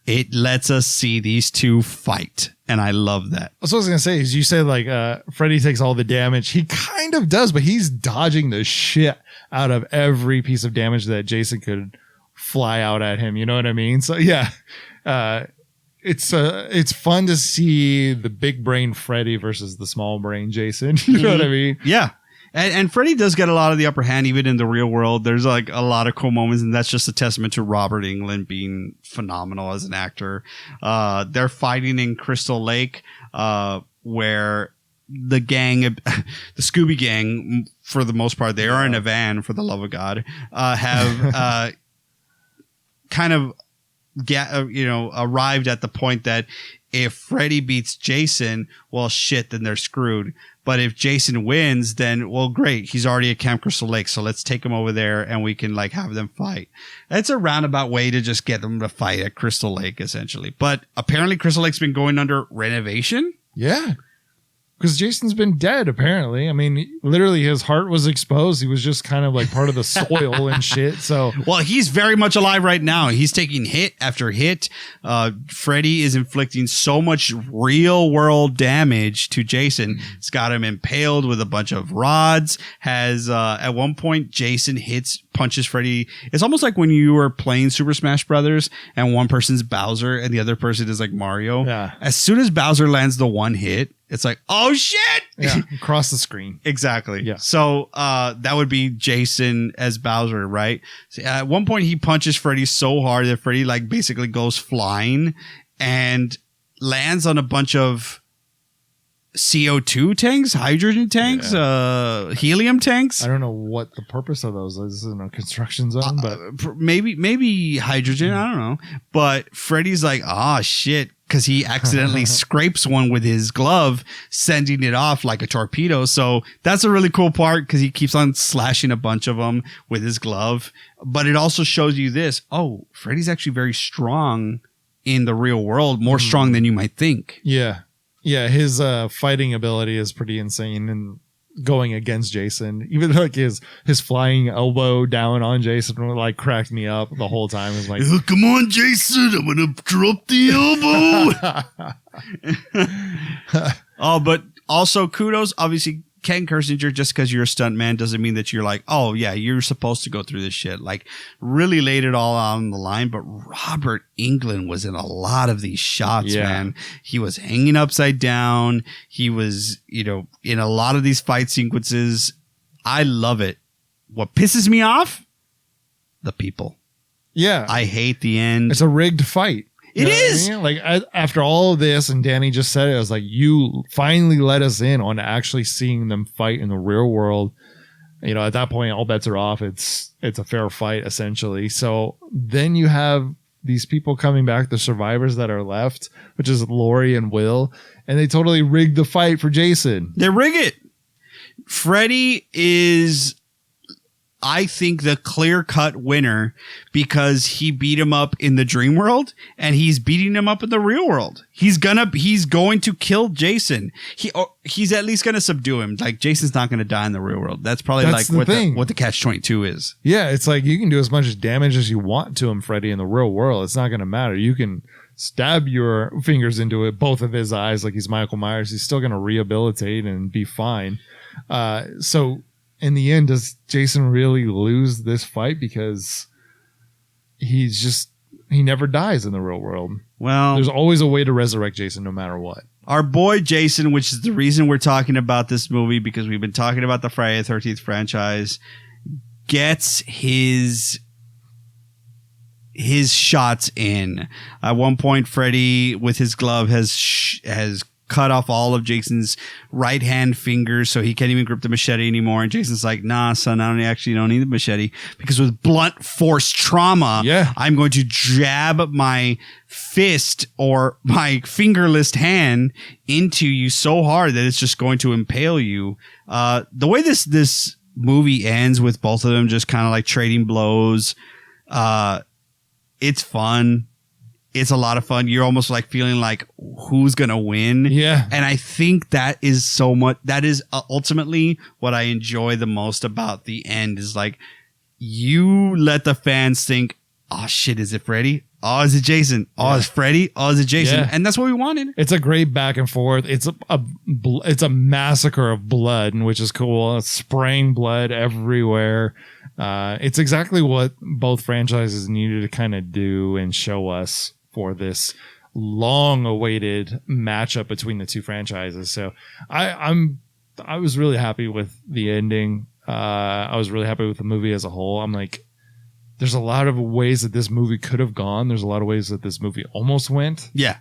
It lets us see these two fight. And I love that. That's what I was going to say is you said like Freddy takes all the damage. He kind of does, but he's dodging the shit out of every piece of damage that Jason could fly out at him. You know what I mean? So yeah, it's fun to see the big brain Freddy versus the small brain Jason. You know what I mean? Yeah. And Freddy does get a lot of the upper hand, even in the real world. There's like a lot of cool moments, and that's just a testament to Robert Englund being phenomenal as an actor. They're fighting in Crystal Lake, where the gang, the Scooby Gang, for the most part, they are in a van, for the love of God, have kind of arrived at the point that if Freddy beats Jason, well, shit, then they're screwed. But if Jason wins, then, well, great. He's already at Camp Crystal Lake, so let's take him over there and we can like have them fight. It's a roundabout way to just get them to fight at Crystal Lake, essentially. But apparently Crystal Lake's been going under renovation. Yeah. Because Jason's been dead, apparently. I mean, literally his heart was exposed. He was just kind of like part of the soil and shit. So, well, he's very much alive right now. He's taking hit after hit. Freddy is inflicting so much real world damage to Jason. It's got him impaled with a bunch of rods. Has at one point Jason punches Freddy. It's almost like when you were playing Super Smash Brothers and one person's Bowser and the other person is like Mario. Yeah. As soon as Bowser lands the one hit, it's like, oh shit! Yeah, across the screen. Exactly. Yeah. So that would be Jason as Bowser, right? So, at one point, he punches Freddy so hard that Freddy like basically goes flying and lands on a bunch of CO2 tanks, hydrogen tanks, helium tanks. I don't know what the purpose of those is in a construction zone, but maybe hydrogen. I don't know. But Freddy's like, ah, shit. Because he accidentally scrapes one with his glove, sending it off like a torpedo. So that's a really cool part because he keeps on slashing a bunch of them with his glove. But it also shows you this. Oh, Freddy's actually very strong in the real world, more strong than you might think. Yeah. Yeah, his fighting ability is pretty insane and going against Jason. Even like his flying elbow down on Jason like cracked me up the whole time. It was like, oh, come on, Jason, I'm gonna drop the elbow. Oh, but also kudos, obviously, Ken Kersinger, just because you're a stuntman doesn't mean that you're like, oh yeah, you're supposed to go through this shit. Like, really laid it all out on the line. But Robert Englund was in a lot of these shots, man. He was hanging upside down. He was, in a lot of these fight sequences. I love it. What pisses me off? The people. Yeah. I hate the end. It's a rigged fight. It is. I mean? Like after all of this, and Danny just said it, I was like, you finally let us in on actually seeing them fight in the real world. At that point, all bets are off. It's a fair fight, essentially. So then you have these people coming back, the survivors that are left, which is Lori and Will, and they totally rigged the fight for Jason. They rig it. Freddy is, I think, the clear-cut winner because he beat him up in the dream world and he's beating him up in the real world. He's going to kill Jason. He's at least going to subdue him. Like, Jason's not going to die in the real world. That's probably what the catch-22 is. Yeah, it's like you can do as much damage as you want to him, Freddy, in the real world. It's not going to matter. You can stab your fingers into it, both of his eyes, like he's Michael Myers. He's still going to rehabilitate and be fine. So in the end, does Jason really lose this fight? Because he never dies in the real world. Well, there's always a way to resurrect Jason no matter what. Our boy Jason, which is the reason we're talking about this movie, because we've been talking about the Friday the 13th franchise, gets his shots in. At one point, Freddy, with his glove, has cut off all of Jason's right hand fingers so he can't even grip the machete anymore. And Jason's like, nah, son, I don't need the machete because with blunt force trauma, I'm going to jab my fist or my fingerless hand into you so hard that it's just going to impale you. The way this movie ends with both of them just kind of like trading blows, it's fun. It's a lot of fun. You're almost like feeling like who's going to win. Yeah. And I think that is ultimately what I enjoy the most about the end is like you let the fans think, oh shit, is it Freddy? Oh, is it Jason? Oh, it's Freddy? Oh, is it Jason? Yeah. And that's what we wanted. It's a great back and forth. It's a massacre of blood, which is cool. It's spraying blood everywhere. It's exactly what both franchises needed to kind of do and show us for this long-awaited matchup between the two franchises. So I was really happy with the ending. I was really happy with the movie as a whole. I'm like, there's a lot of ways that this movie could have gone. There's a lot of ways that this movie almost went. Yeah.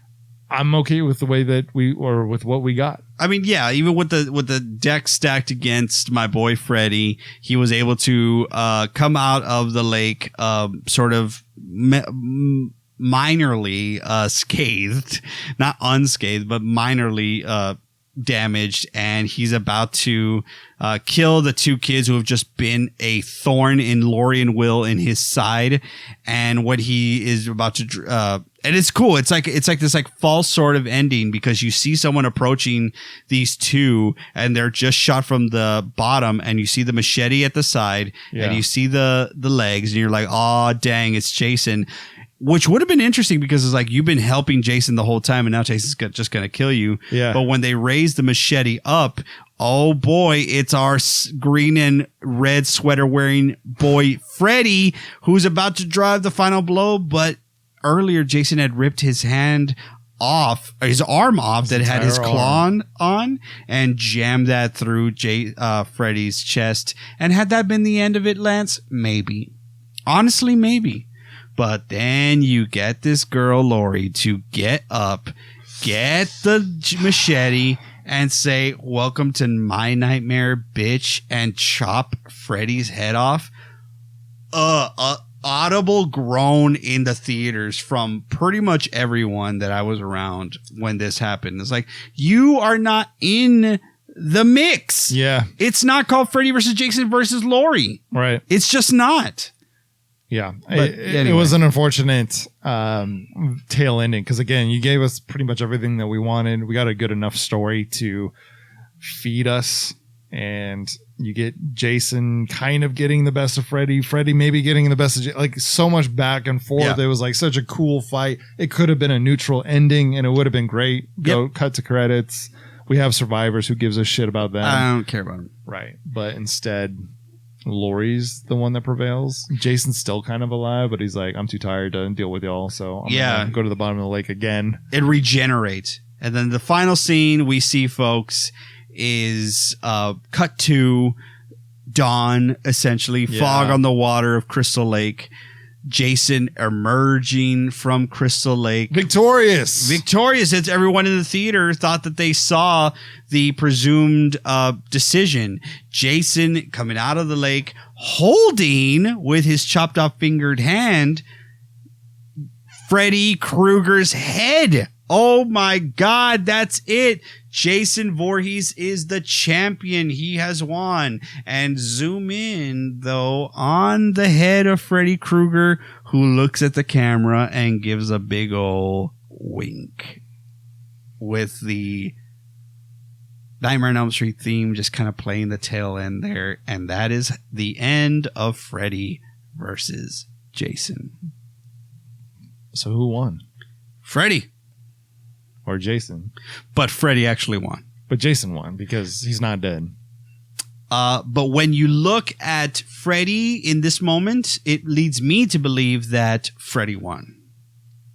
I'm okay with the way that with what we got. I mean, yeah, even with the deck stacked against my boy Freddy, he was able to come out of the lake sort of minorly scathed, not unscathed, but minorly damaged, and he's about to kill the two kids who have just been a thorn in Lori and Will in his side. And what he is about to and it's cool. It's like this like false sort of ending because you see someone approaching these two and they're just shot from the bottom and you see the machete at the side and you see the legs and you're like, oh dang, it's Jason. Which would have been interesting because it's like you've been helping Jason the whole time and now Jason's just going to kill you. Yeah. But when they raise the machete up, oh boy, it's our green and red sweater wearing boy Freddy who's about to drive the final blow. But earlier Jason had ripped his hand off, his arm off that had his claw on and jammed that through Freddy's chest. And had that been the end of it, Lance? Maybe. Honestly, maybe. But then you get this girl, Lori, to get up, get the machete, and say, welcome to my nightmare, bitch, and chop Freddy's head off. Audible groan in the theaters from pretty much everyone that I was around when this happened. It's like, you are not in the mix. Yeah. It's not called Freddy versus Jason versus Lori. Right. It's just not. Yeah, anyway. It was an unfortunate tail ending because, again, you gave us pretty much everything that we wanted. We got a good enough story to feed us, and you get Jason kind of getting the best of Freddy, Freddy maybe getting the best of like so much back and forth. It was like such a cool fight. It could have been a neutral ending, and it would have been great. Go cut to credits. We have survivors. Who gives a shit about them? I don't care about them. Right, but instead, Lori's the one that prevails. Jason's still kind of alive, but he's like, I'm too tired to deal with y'all, so I'm gonna go to the bottom of the lake again. It regenerates. And then the final scene we see, folks, is cut to dawn, essentially. Fog on the water of Crystal Lake. Jason emerging from Crystal Lake. Victorious. As everyone in the theater thought that they saw the presumed decision. Jason coming out of the lake, holding with his chopped off fingered hand Freddy Krueger's head. Oh my God, that's it. Jason Voorhees is the champion. He has won. And zoom in, though, on the head of Freddy Krueger, who looks at the camera and gives a big ol' wink. With the Nightmare on Elm Street theme just kind of playing the tail end there. And that is the end of Freddy versus Jason. So who won? Freddy. Or Jason. But Freddy actually won. But Jason won because he's not dead. But when you look at Freddy in this moment, it leads me to believe that Freddy won.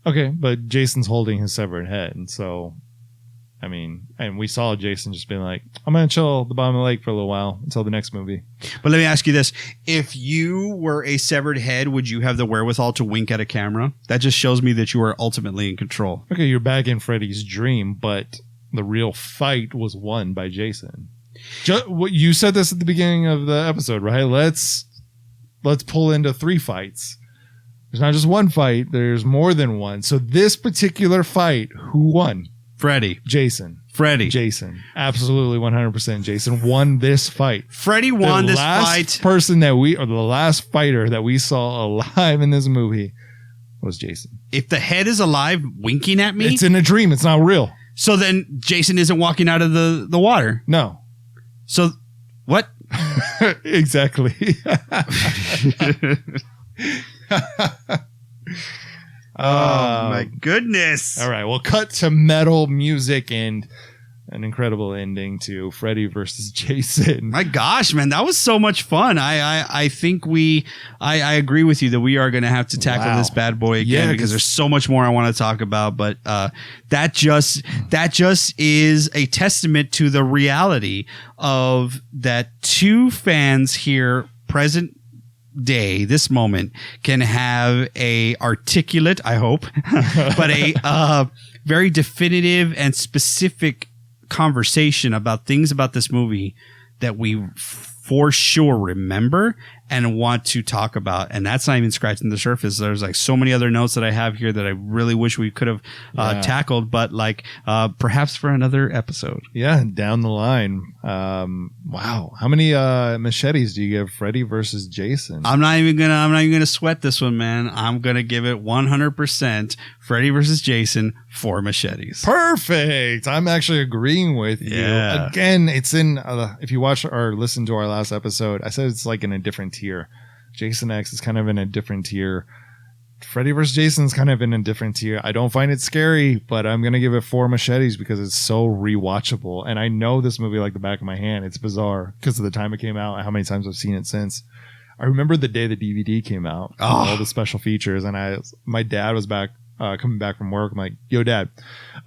Okay, but Jason's holding his severed head. And so, I mean, and we saw Jason just being like, I'm going to chill at the bottom of the lake for a little while until the next movie. But let me ask you this. If you were a severed head, would you have the wherewithal to wink at a camera? That just shows me that you are ultimately in control. Okay, you're back in Freddy's dream, but the real fight was won by Jason. What you said this at the beginning of the episode, right? Let's pull into 3 fights. There's not just one fight. There's more than one. So this particular fight, who won? Freddy. Jason. Freddy. Jason. Absolutely 100% Jason won this fight. Freddy won this fight. The last fighter that we saw alive in this movie was Jason. If the head is alive winking at me. It's in a dream. It's not real. So then Jason isn't walking out of the water. No. So what? Exactly. Oh my goodness. All right, we'll cut to metal music and an incredible ending to Freddy versus Jason. My gosh, man, that was so much fun. I think I agree with you that we are going to have to tackle this bad boy again because there's so much more I want to talk about. But that just is a testament to the reality of that 2 fans here present day, this moment, can have a articulate, I hope, but a very definitive and specific conversation about things about this movie that we for sure remember and want to talk about. And that's not even scratching the surface. There's like so many other notes that I have here that I really wish we could have tackled, but like perhaps for another episode. Yeah, down the line. Wow. How many machetes do you give Freddy versus Jason? I'm not even gonna sweat this one, man. I'm gonna give it 100% Freddy versus Jason 4 machetes. Perfect. I'm actually agreeing with you. Yeah. Again, it's in if you watch or listen to our last episode, I said it's like in a different tier. Jason X is kind of in a different tier. Freddy vs. Jason's kind of in a different tier. I don't find it scary, but I'm going to give it 4 machetes because it's so rewatchable. And I know this movie like the back of my hand. It's bizarre because of the time it came out and how many times I've seen it since. I remember the day the DVD came out, all the special features, and my dad was coming back from work. I'm like, yo, Dad,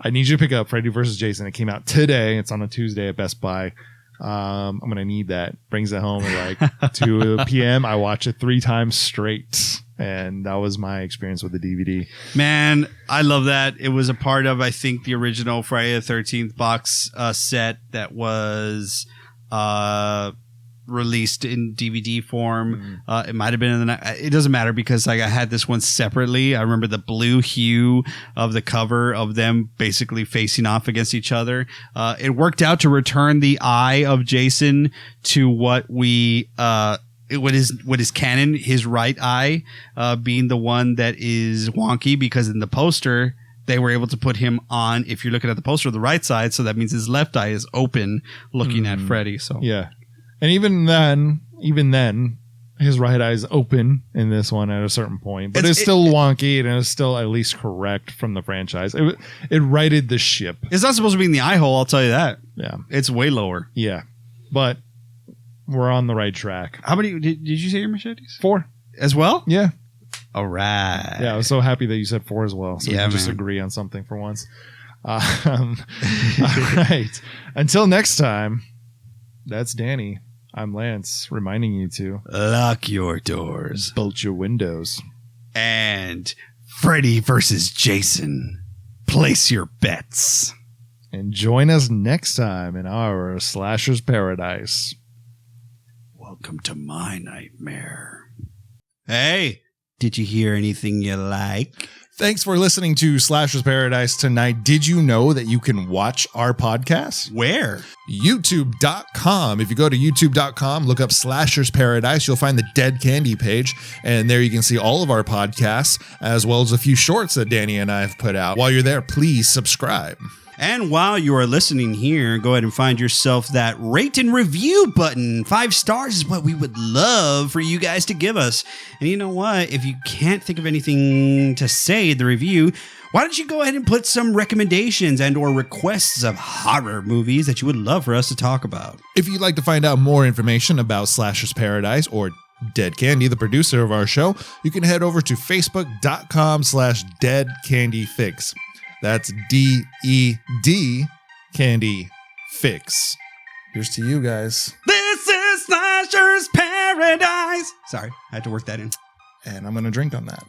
I need you to pick up Freddy vs. Jason. It came out today. It's on a Tuesday at Best Buy. I'm going to need that. Brings it home at like 2 p.m. I watch it 3 times straight. And that was my experience with the DVD. Man, I love that. It was a part of, I think, the original Friday the 13th box set that was released in DVD form. It might have been in it doesn't matter because like I had this one separately. I remember the blue hue of the cover of them basically facing off against each other. It worked out to return the eye of Jason to what is canon, his right eye being the one that is wonky, because in the poster they were able to put him on, if you're looking at the poster, the right side, so that means his left eye is open looking at Freddy. So yeah. And even then, his right eye is open in this one at a certain point, but it's still wonky and it's still at least correct from the franchise. It righted the ship. It's not supposed to be in the eye hole, I'll tell you that. Yeah. It's way lower. Yeah. But we're on the right track. How many did you say your machetes? 4 as well? Yeah. All right. Yeah, I was so happy that you said 4 as well. So we can just agree on something for once. All right. Until next time, that's Danny. I'm Lance, reminding you to lock your doors, bolt your windows, and Freddy versus Jason, place your bets. And join us next time in our Slasher's Paradise. Welcome to my nightmare. Hey, did you hear anything you like? Thanks for listening to Slasher's Paradise tonight. Did you know that you can watch our podcast? Where? YouTube.com. If you go to YouTube.com, look up Slasher's Paradise, you'll find the Dead Candy page. And there you can see all of our podcasts, as well as a few shorts that Danny and I have put out. While you're there, please subscribe. And while you are listening here, go ahead and find yourself that rate and review button. 5 stars is what we would love for you guys to give us. And you know what? If you can't think of anything to say in the review, why don't you go ahead and put some recommendations and or requests of horror movies that you would love for us to talk about. If you'd like to find out more information about Slasher's Paradise or Dead Candy, the producer of our show, you can head over to facebook.com/deadcandyfix. That's DED Candy Fix. Here's to you guys. This is Slasher's Paradise. Sorry, I had to work that in. And I'm going to drink on that.